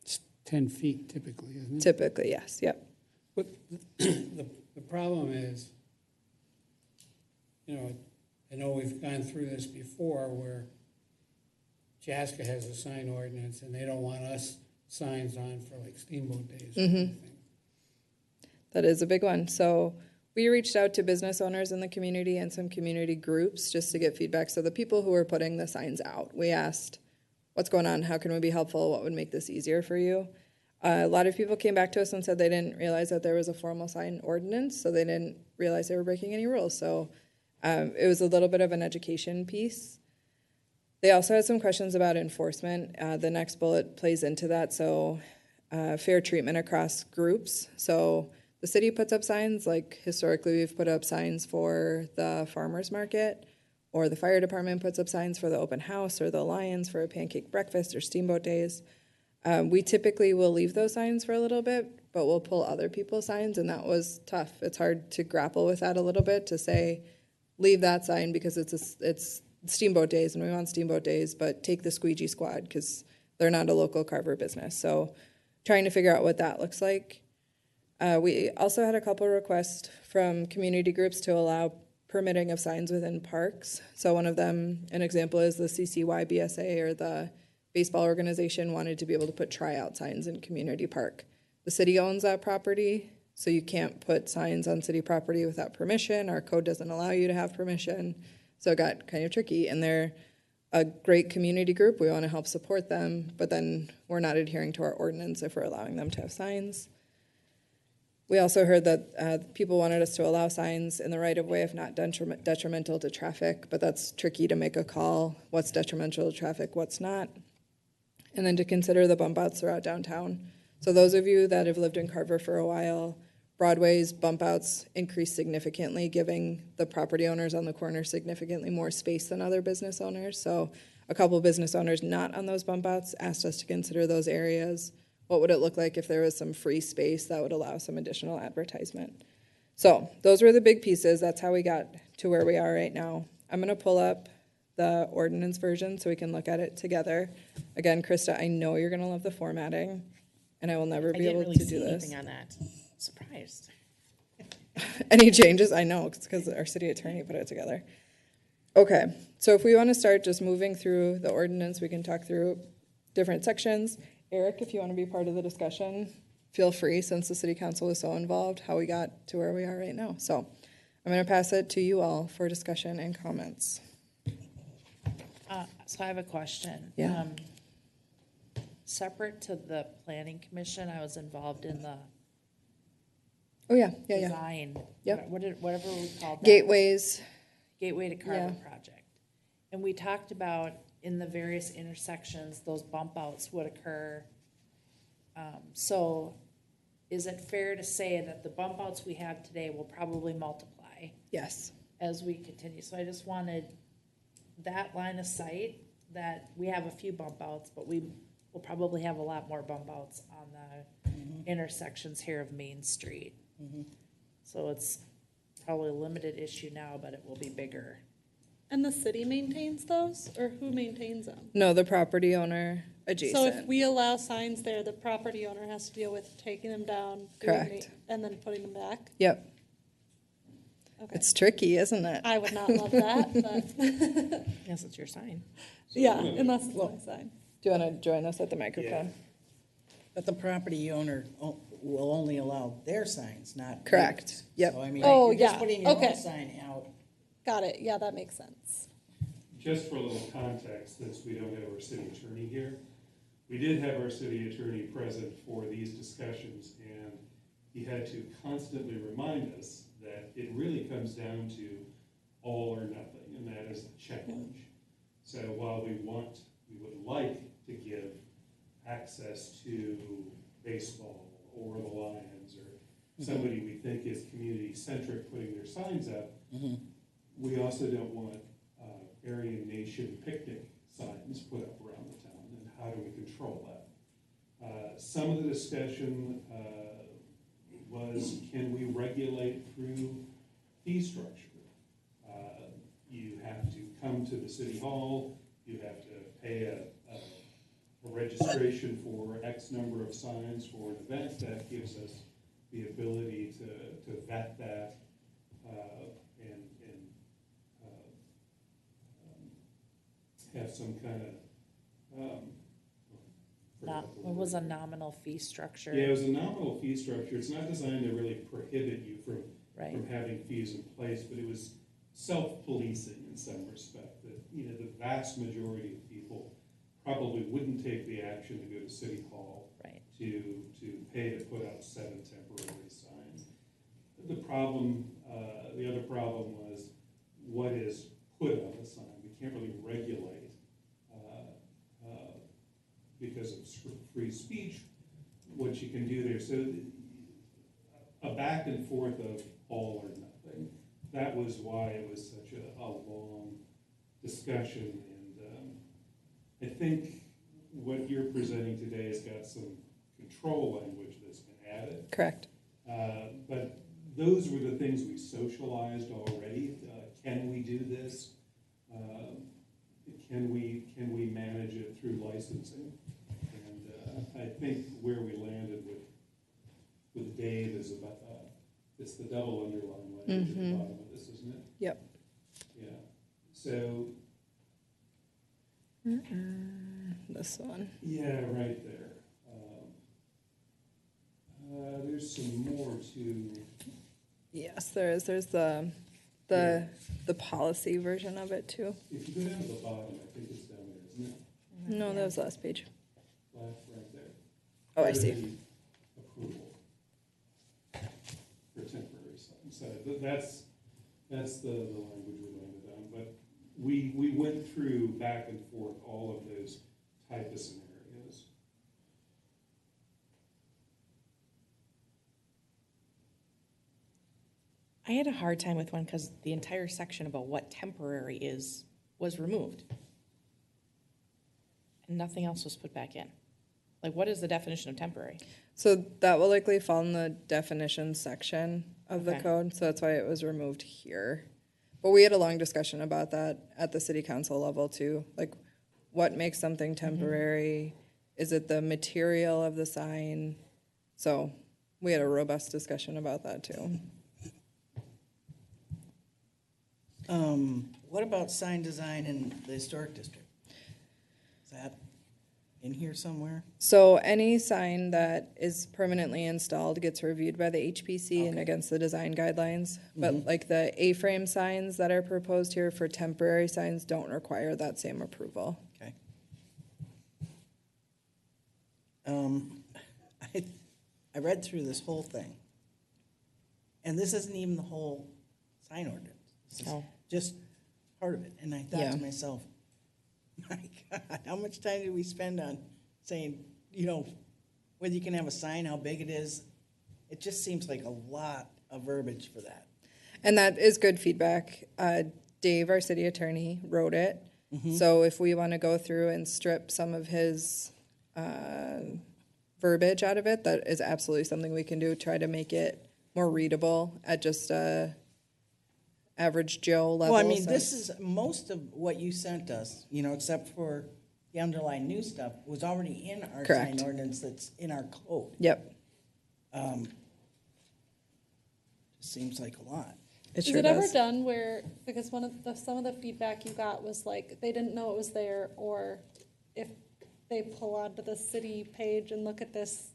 It's 10 feet typically, isn't it? Typically, yes. Yep. But the problem is, you know, I know we've gone through this before where Chaska has a sign ordinance and they don't want us signs on for like Steamboat Days or anything. That is a big one. So we reached out to business owners in the community and some community groups just to get feedback. So the people who were putting the signs out, we asked, what's going on? How can we be helpful? What would make this easier for you? A lot of people came back to us and said they didn't realize that there was a formal sign ordinance, so they didn't realize they were breaking any rules. So it was a little bit of an education piece. They also had some questions about enforcement. The next bullet plays into that. So fair treatment across groups. So the city puts up signs, like historically we've put up signs for the farmer's market, or the fire department puts up signs for the open house, or the Lions for a pancake breakfast or Steamboat Days. We typically will leave those signs for a little bit, but we'll pull other people's signs, and that was tough. It's hard to grapple with that a little bit, to say, leave that sign because it's Steamboat Days and we want Steamboat Days, but take the Squeegee Squad because they're not a local Carver business. So trying to figure out what that looks like. We also had a couple requests from community groups to allow permitting of signs within parks. So one of them, an example, is the CCYBSA, or the baseball organization, wanted to be able to put tryout signs in community park. The city owns that property, so you can't put signs on city property without permission. Our code doesn't allow you to have permission. So it got kind of tricky, and they're a great community group. We want to help support them, but then we're not adhering to our ordinance if we're allowing them to have signs. We also heard that people wanted us to allow signs in the right of way if not detrimental to traffic, but that's tricky to make a call. What's detrimental to traffic, what's not? And then to consider the bump outs throughout downtown. So those of you that have lived in Carver for a while Broadway's bump outs increased significantly, giving the property owners on the corner significantly more space than other business owners. So a couple business owners not on those bump outs asked us to consider those areas. What would it look like if there was some free space that would allow some additional advertisement? So those were the big pieces. That's how we got to where we are right now. I'm going to pull up the ordinance version so we can look at it together. Again, Krista, I know you're going to love the formatting, and I will never I be didn't able really to see do this. anything on that. Surprised. Any changes? I know, it's because our city attorney put it together. Okay, so if we want to start just moving through the ordinance, we can talk through different sections. Eric, if you want to be part of the discussion, feel free, since the city council is so involved, how we got to where we are right now. So I'm going to pass it to you all for discussion and comments. So I have a question. Yeah. Separate to the planning commission, I was involved in the Oh, yeah. design. Yep. Whatever we called that. Gateways. Gateway to Carver Yeah. project. And we talked about in the various intersections, those bump outs would occur. So is it fair to say that the bump outs we have today will probably multiply Yes. as we continue? So I just wanted that line of sight, that we have a few bump outs, but we will probably have a lot more bump outs on the intersections here of Main Street. So it's probably a limited issue now, but it will be bigger. And the city maintains those, or who maintains them? No, the property owner adjacent. So if we allow signs there, the property owner has to deal with taking them down, doing Correct. and then putting them back? Yep. Okay. It's tricky, isn't it? I would not love that, but, Yes, it's your sign. yeah, unless it's my sign. Do you want to join us at the microphone? But the property owner will only allow their signs, not. Correct. yours. Yep. So I mean, Oh, you're just yeah. putting your Okay. own sign out. Got it, yeah, that makes sense. Just for a little context, since we don't have our city attorney here, we did have our city attorney present for these discussions, and he had to constantly remind us that it really comes down to all or nothing, and that is the challenge. So while we would like to give access to baseball or the Lions or somebody we think is community-centric putting their signs up, we also don't want Aryan Nation picnic signs put up around the town, and how do we control that? Some of the discussion was, can we regulate through fee structure? You have to come to the city hall, you have to pay a registration for X number of signs for an event. That gives us the ability to vet that and have some kind of What was a nominal fee structure? Yeah, it was a nominal fee structure. It's not designed to really prohibit you from having fees in place, but it was self-policing in some respect. That, you know, the vast majority of people probably wouldn't take the action to go to City Hall to pay to put up 7 temporary signs. The problem, the other problem was what is put on the sign. We can't really regulate because of free speech what you can do there. So a back and forth of all or nothing. That was why it was such a long discussion. And I think what you're presenting today has got some control language that's been added. Correct. But those were the things we socialized already. Can we do this? Can we manage it through licensing? And I think where we landed with Dave is about it's the double underline language at the bottom of this, isn't it? Yep. Yeah. So. This one. Yeah, right there. There's some more to. Yes, there is. There's the policy version of it too. If you go down to the bottom, I think it's down there, isn't it? No, that was the last page. Right there. Oh, I see. Approval for temporary signs. So that's the language we landed on. But we went through back and forth all of those type of scenarios. I had a hard time with one because the entire section about what temporary is was removed. And nothing else was put back in. Like, what is the definition of temporary? So that will likely fall in the definitions section of the Okay. code, so that's why it was removed here. But we had a long discussion about that at the city council level too. Like, what makes something temporary? Is it the material of the sign? So we had a robust discussion about that too. What about sign design in the historic district? Is that in here somewhere? So any sign that is permanently installed gets reviewed by the HPC and Okay. against the design guidelines. But like the A-frame signs that are proposed here for temporary signs don't require that same approval. Okay. I read through this whole thing, and this isn't even the whole sign ordinance. This is No. just part of it, and I thought Yeah. to myself, my God, how much time did we spend on saying, whether you can have a sign, how big it is? It just seems like a lot of verbiage for that. And that is good feedback. Dave, our city attorney, wrote it. So if we want to go through and strip some of his verbiage out of it, that is absolutely something we can do. Try to make it more readable at just average Joe level. Well, I mean, so- this is, most of what you sent us, except for the underlying new stuff, was already in our Correct. sign ordinance that's in our code. Yep, Seems like a lot. it Is sure it ever does. done where, because some of the feedback you got was like, they didn't know it was there, or if they pull onto the city page and look at this,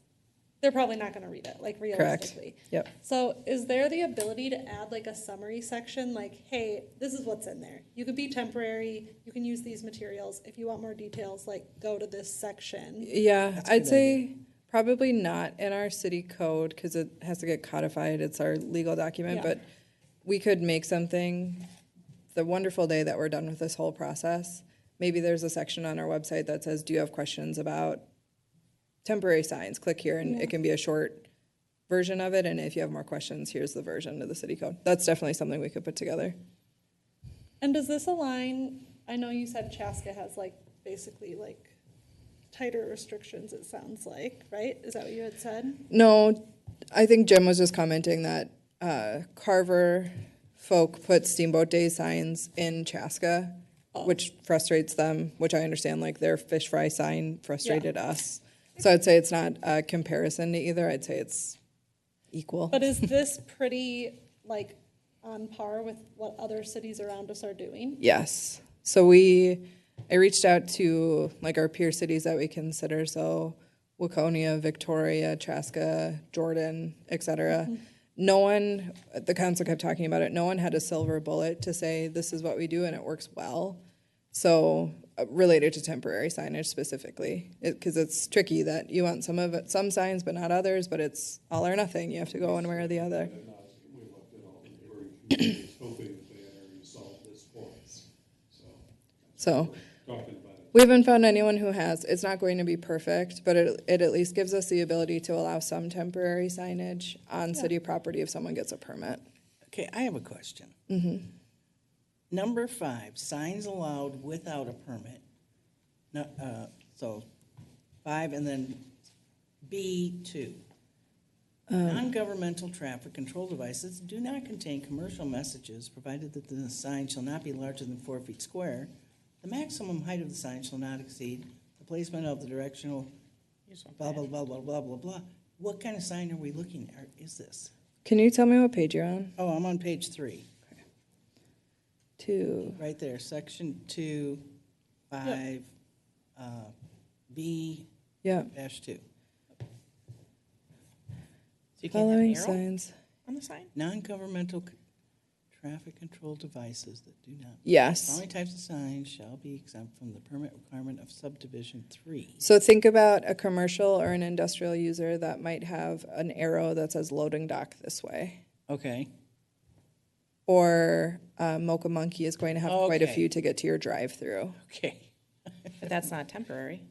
they're probably not gonna read it, like Correct. realistically. Yep. So is there the ability to add like a summary section, like, hey, this is what's in there? You could be temporary, you can use these materials. If you want more details, like, go to this section. Yeah, That's a I'd good say probably not in our city code because it has to get codified. It's our legal document, Yeah. but we could make something, the wonderful day that we're done with this whole process. Maybe there's a section on our website that says, do you have questions about temporary signs? Click here and it can be a short version of it. And if you have more questions, here's the version of the city code. That's definitely something we could put together. And does this align, I know you said Chaska has like, basically like tighter restrictions, it sounds like, right? Is that what you had said? No, I think Jim was just commenting that Carver folk put Steamboat Day signs in Chaska, which frustrates them, which I understand, like their fish fry sign frustrated us. So I'd say it's not a comparison to either, I'd say it's equal. But is this pretty like on par with what other cities around us are doing? Yes. So I reached out to like our peer cities that we consider, so Waconia, Victoria, Chaska, Jordan, et cetera. No one, the council kept talking about it, no one had a silver bullet to say this is what we do and it works well. So related to temporary signage specifically, because it's tricky that you want some of it, some signs but not others, but it's all or nothing. You have to go one way or the other. We left it all in neighboring communities, hoping that they had already solved this for us. So Talking about it. we haven't found anyone who has. It's not going to be perfect, but it at least gives us the ability to allow some temporary signage on city property if someone gets a permit. Okay, I have a question. Number 5, signs allowed without a permit. No, so 5 and then B2. Non-governmental traffic control devices do not contain commercial messages provided that the sign shall not be larger than 4 feet square. The maximum height of the sign shall not exceed the placement of the directional blah, blah, blah, blah, blah, blah, blah. What kind of sign are we looking at? Is this? Can you tell me what page you're on? Oh, I'm on page 3. 2. Right there, section 2, 5, B Yeah. dash 2. So you can't have an Following arrow signs. on the sign? Non-governmental traffic control devices that do not. Yes. Following types of signs shall be exempt from the permit requirement of subdivision 3. So think about a commercial or an industrial user that might have an arrow that says loading dock this way. Okay, Or Mocha Monkey is going to have quite a Okay. few to get to your drive-through. okay. But that's not temporary.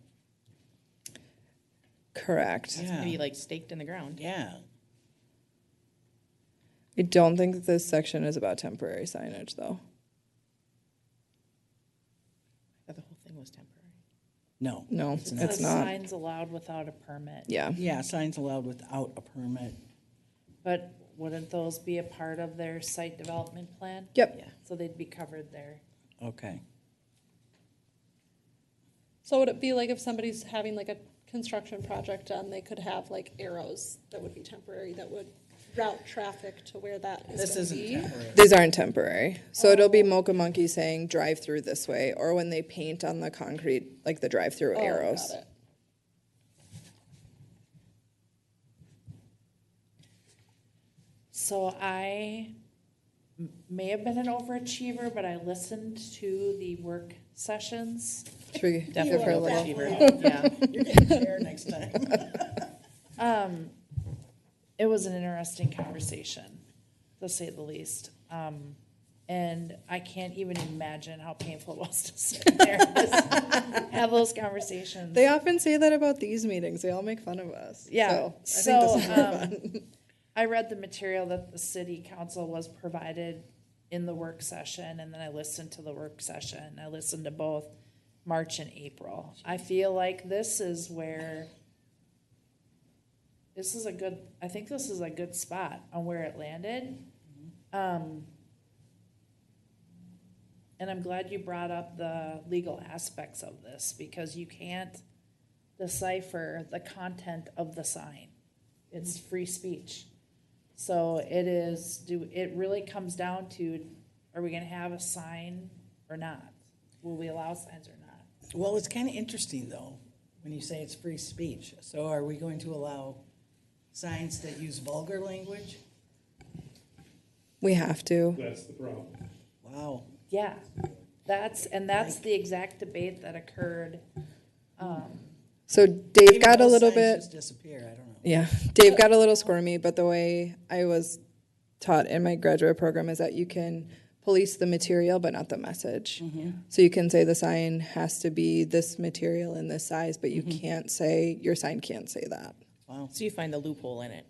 Correct. It's gonna be like staked in the ground. Yeah, I don't think this section is about temporary signage, though. The whole thing was temporary. No. No, It it's says not. signs allowed without a permit. Yeah. Yeah, signs allowed without a permit. But wouldn't those be a part of their site development plan? Yep. Yeah. So they'd be covered there. Okay. So would it be like if somebody's having like a construction project done, they could have like arrows that would be temporary, that would route traffic to where that is This gonna isn't be? temporary. These aren't temporary. So it'll be Mocha Monkey saying drive through this way, or when they paint on the concrete, like the drive through Oh, arrows. got it. So I may have been an overachiever, but I listened to the work sessions. Should we give Definitely her a little? overachiever. Yeah. You're getting there next time. It was an interesting conversation, to say the least. And I can't even imagine how painful it was to sit there and just have those conversations. They often say that about these meetings. They all make fun of us. Yeah. So I think this is more fun. I read the material that the city council was provided in the work session, and then I listened to the work session. I listened to both March and April. I feel like this is where I think this is a good spot on where it landed. And I'm glad you brought up the legal aspects of this, because you can't decipher the content of the sign. It's free speech. So it really comes down to, are we gonna have a sign or not? Will we allow signs or not? Well, it's kind of interesting, though, when you say it's free speech. So are we going to allow signs that use vulgar language? We have to. That's the problem. Wow. Yeah, that's the exact debate that occurred. So Dave Maybe got a those little signs bit. just disappear, I don't know. Yeah, Dave got a little squirmy, but the way I was taught in my graduate program is that you can police the material, but not the message. So you can say the sign has to be this material in this size, but you can't say, your sign can't say that. Wow. So you find the loophole in it.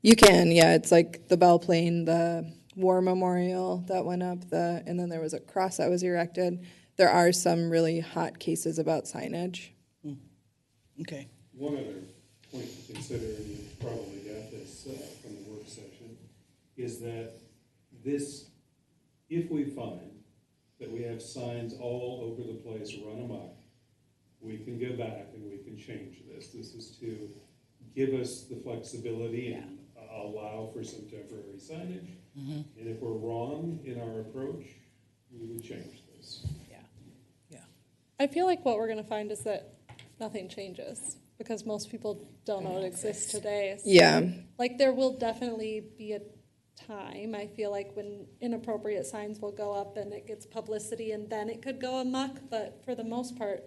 You can, yeah, it's like the Bell Plane, the war memorial that went up, and then there was a cross that was erected. There are some really hot cases about signage. Okay. One other point to consider, and you probably got this from the work session, is that this, if we find that we have signs all over the place run amok, we can go back and we can change this. This is to give us the flexibility and allow for some temporary signage. And if we're wrong in our approach, we would change this. I feel like what we're gonna find is that nothing changes, because most people don't know it exists today. So, Yeah, like, there will definitely be a time, I feel like, when inappropriate signs will go up and it gets publicity and then it could go amok, but for the most part,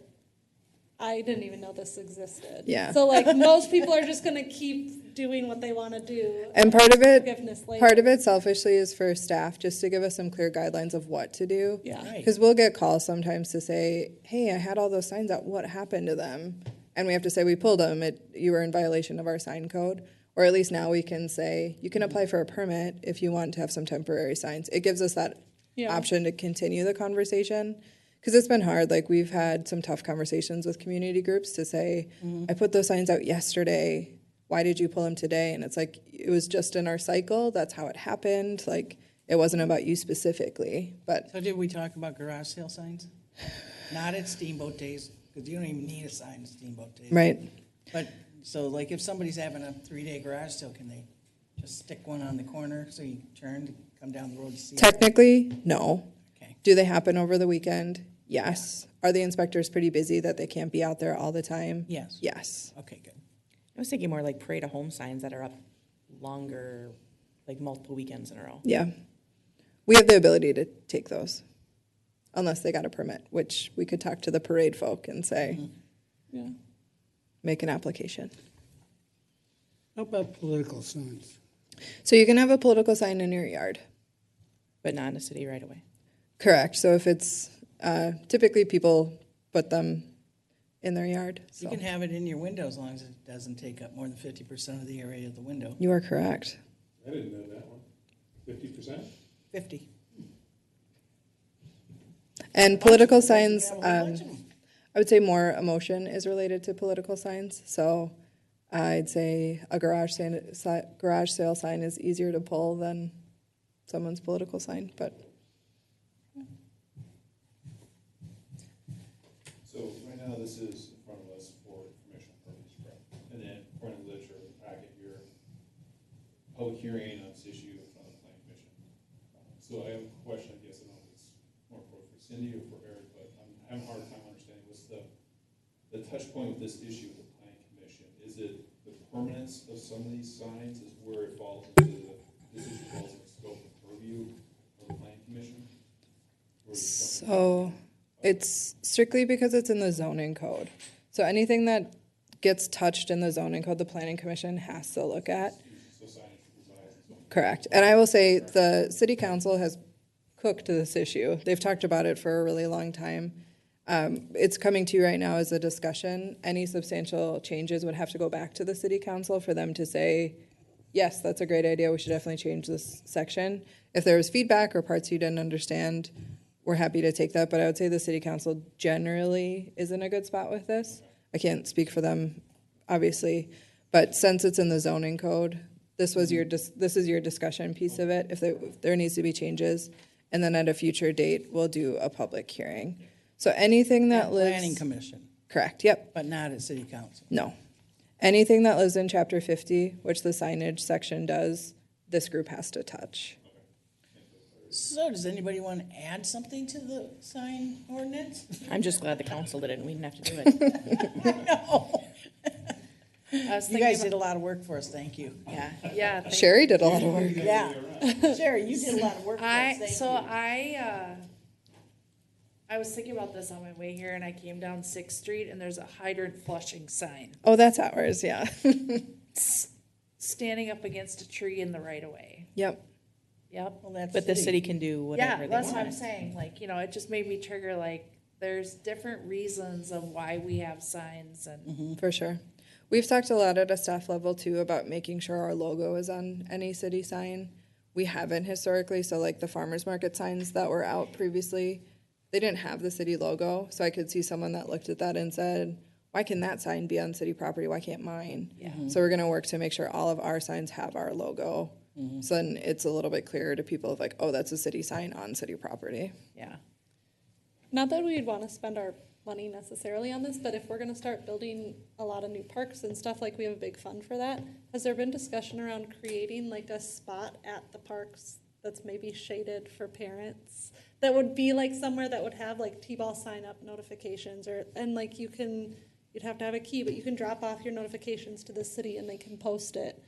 I didn't even know this existed. Yeah. So like, most people are just gonna keep doing what they wanna do. and part of Forgiveness later. it selfishly is for staff, just to give us some clear guidelines of what to do. Yeah. Right. Because we'll get calls sometimes to say, hey, I had all those signs out, what happened to them? And we have to say, we pulled them, you were in violation of our sign code. Or at least now we can say, you can apply for a permit if you want to have some temporary signs. It gives us that Yeah. option to continue the conversation. Because it's been hard, like we've had some tough conversations with community groups to say, I put those signs out yesterday, why did you pull them today? And it's like, it was just in our cycle, that's how it happened, like, it wasn't about you specifically, but So did we talk about garage sale signs? Not at Steamboat Days, because you don't even need a sign at Steamboat Days. right. But, so like if somebody's having a 3-day garage sale, can they just stick one on the corner so you turn to come down the road to see it? Technically, no. Okay. Do they happen over the weekend? Yes. Are the inspectors pretty busy that they can't be out there all the time? Yes. Yes. Okay, good. I was thinking more like parade of home signs that are up longer, like multiple weekends in a row. Yeah. We have the ability to take those, unless they got a permit, which we could talk to the parade folk and say, Yeah. make an application. How about political signs? So you can have a political sign in your yard. But not in the city right away. Correct. So if it's, typically people put them in their yard. You So can have it in your window as long as it doesn't take up more than 50% of the area of the window. you are correct. I didn't know that one. 50%? 50. And political signs, We have a whole bunch of 'em. I would say more emotion is related to political signs. So I'd say a garage sale sign is easier to pull than someone's political sign, but So right now, this is in front of us for informational purposes, correct? And then in front of the literature packet here, public hearing on this issue in front of the planning commission. So I have a question, I guess, I don't know if it's more appropriate for Cindy or for Eric, but I'm having a hard time understanding what's the touch point with this issue with the planning commission. Is it the permanence of some of these signs is where it falls into this issue falls in the scope of purview of the planning commission? Or is it something so it's strictly because it's in the zoning code. So anything that gets touched in the zoning code, the planning commission has to look at. so signage for designs and so on? Correct. And I will say the city council has cooked this issue. They've talked about it for a really long time. It's coming to you right now as a discussion. Any substantial changes would have to go back to the city council for them to say, yes, that's a great idea. We should definitely change this section. If there was feedback or parts you didn't understand, we're happy to take that. But I would say the city council generally is in a good spot with this. I can't speak for them, obviously, but since it's in the zoning code, this is your discussion piece of it. If there needs to be changes, and then at a future date, we'll do a public hearing. So anything that lives. Planning commission, Correct, yep, but not at city council. no. Anything that lives in chapter 50, which the signage section does, this group has to touch. So does anybody want to add something to the sign ordinance? I'm just glad the council did it and we didn't have to do it. No. I was You thinking guys about- did a lot of work for us, thank you. Yeah, yeah. thank- Sherry did a lot of work. Yeah. Sherry, you did a lot of work for us, thank you. I was thinking about this on my way here, and I came down 6th Street, and there's a hydrant flushing sign Oh, that's ours, yeah. standing up against a tree in the right of way. Yep. Yep. Well, that's But the city can do whatever Yeah, they that's what I'm want. saying. Like, it just made me trigger, like, there's different reasons of why we have signs and. For sure. We've talked a lot at a staff level too about making sure our logo is on any city sign. We haven't historically, so like the farmers market signs that were out previously, they didn't have the city logo. So I could see someone that looked at that and said, why can that sign be on city property? Why can't mine? Yeah. So we're gonna work to make sure all of our signs have our logo. So then it's a little bit clearer to people of like, oh, that's a city sign on city property. Yeah. Not that we'd want to spend our money necessarily on this, but if we're going to start building a lot of new parks and stuff, like we have a big fund for that, has there been discussion around creating like a spot at the parks that's maybe shaded for parents? That would be like somewhere that would have like T-ball sign up notifications and like you'd have to have a key, but you can drop off your notifications to the city and they can post it.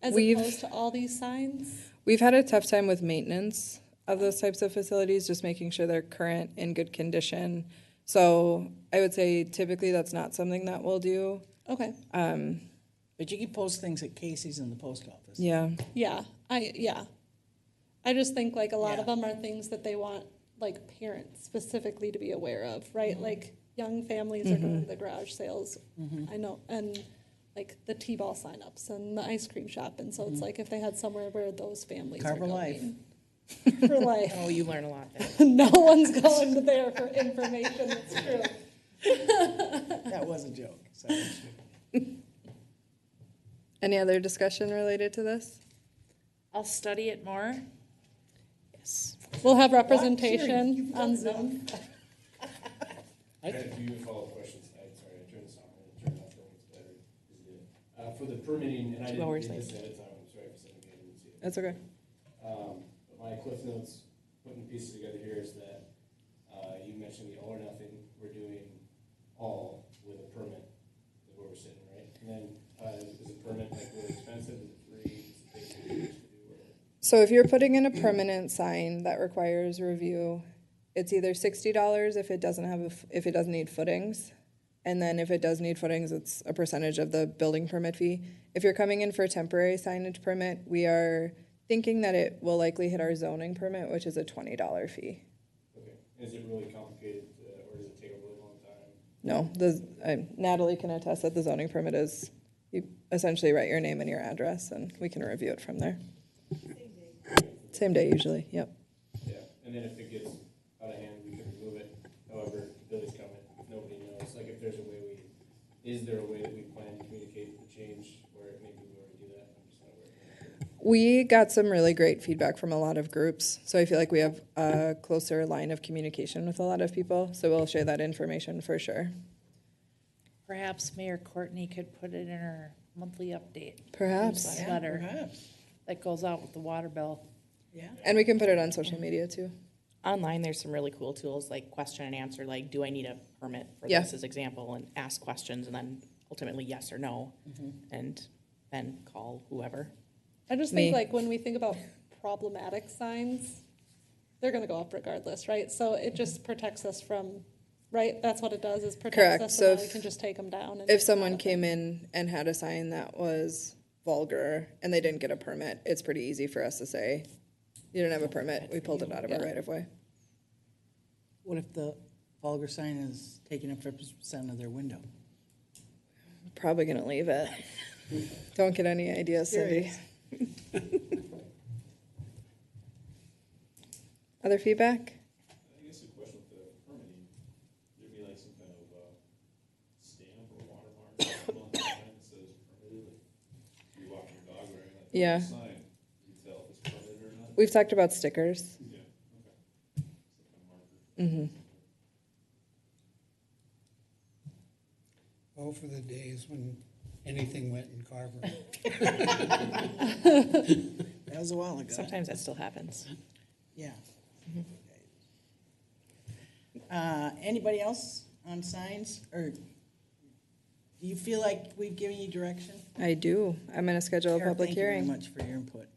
As opposed to all these signs? We've had a tough time with maintenance of those types of facilities, just making sure they're current, in good condition. So I would say typically that's not something that we'll do. Okay. But you can post things at Casey's in the post office. Yeah. Yeah. I just think like a lot of Yeah. them are things that they want like parents specifically to be aware of, right? Like young families are going to the garage sales. I know, and like the T-ball signups and the ice cream shop, and so it's like if they had somewhere where those families Carver are Life. going. For life. Oh, you learn a lot there. No one's going there for information. It's true. That was a joke. Sorry. Any other discussion related to this? I'll study it more. Yes. We'll have representation on Zoom. I have a few follow-up questions. Sorry, I turned this on and turned it off, so it's better. For the permitting, and I 2 didn't hours get this late. ahead of time, I'm sorry for sending it, I didn't see it. That's okay. But my Cliff Notes, putting the pieces together here is that you mentioned the all or nothing, we're doing all with a permit, is where we're sitting, right? And then, is a permit like really expensive, is it free, is it big to do, or? So if you're putting in a permanent sign that requires review, it's either $60 if it doesn't need footings, and then if it does need footings, it's a percentage of the building permit fee. If you're coming in for a temporary signage permit, we are thinking that it will likely hit our zoning permit, which is a $20 fee. Okay, is it really complicated, or does it take a really long time? No, Natalie can attest that the zoning permit is, you essentially write your name and your address, and we can review it from there. Same day usually, yep. Yeah, and then if it gets out of hand, we can remove it. However, Billy's comment, if nobody knows, like if there's a way is there a way that we plan to communicate the change where maybe we already do that? I'm just not aware. We got some really great feedback from a lot of groups, so I feel like we have a closer line of communication with a lot of people, so we'll share that information for sure. Perhaps Mayor Courtney could put it in her monthly update. Perhaps. Yeah, Letter perhaps. that goes out with the water bill. Yeah. And we can put it on social media too. Online, there's some really cool tools like question and answer, like, do I need a permit for Yeah. this as example, and ask questions and then ultimately yes or no, and then call whoever. I just Me. think like when we think about problematic signs, they're gonna go up regardless, right? So it just protects us from, right? That's what it does, is protects Correct. us, So so now we if- can just take them down. And If it's not someone a came thing. in and had a sign that was vulgar and they didn't get a permit, it's pretty easy for us to say, you don't have a permit, we pulled it out of our Yeah. right of way. What if the vulgar sign is taking up 50% of their window? Probably gonna leave it. Don't get any ideas, Cindy. Other feedback? I guess a question with the permitting, there'd be like some kind of stamp or watermark or something on the sign that says permitted, like you walk your dog wearing that Yeah. sign, you tell if it's permitted or not. We've talked about stickers. Yeah, okay. Some kind of marker. Mm-hmm. Oh, for the days when anything went in Carver. That was a while ago. Sometimes that still happens. Yeah. Anybody else on signs, or do you feel like we've given you direction? I do. I'm gonna schedule a Eric, public thank you very hearing. much for your input.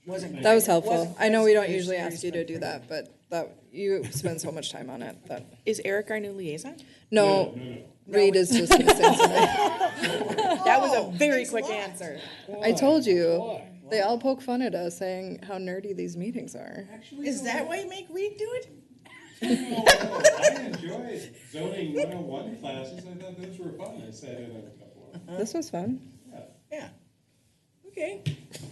Wasn't That was quite- helpful. wasn't I know quite we don't very usually serious, ask you to but do pretty that, but that, you spend so much time on it that, Is Eric our new liaison? no, Reed is just missing tonight. That was a Oh, very thanks a quick lot. answer. I told you, Why? they all poke fun at us saying how nerdy these meetings are. Is that why you make Reed do it? I enjoyed zoning 101 classes. I thought those were fun. I sat in a couple of them. This was fun. Yeah. Okay.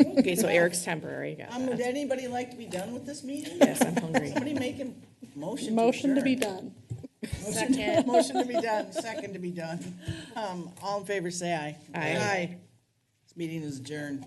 Okay, so Eric's temporary, got Would that. anybody like to be done with this meeting? Yes, I'm hungry. Somebody make a motion. Motion to be adjourn. done. Second. Motion to be done, second to be done. All in favor, say aye. Aye. This meeting is adjourned.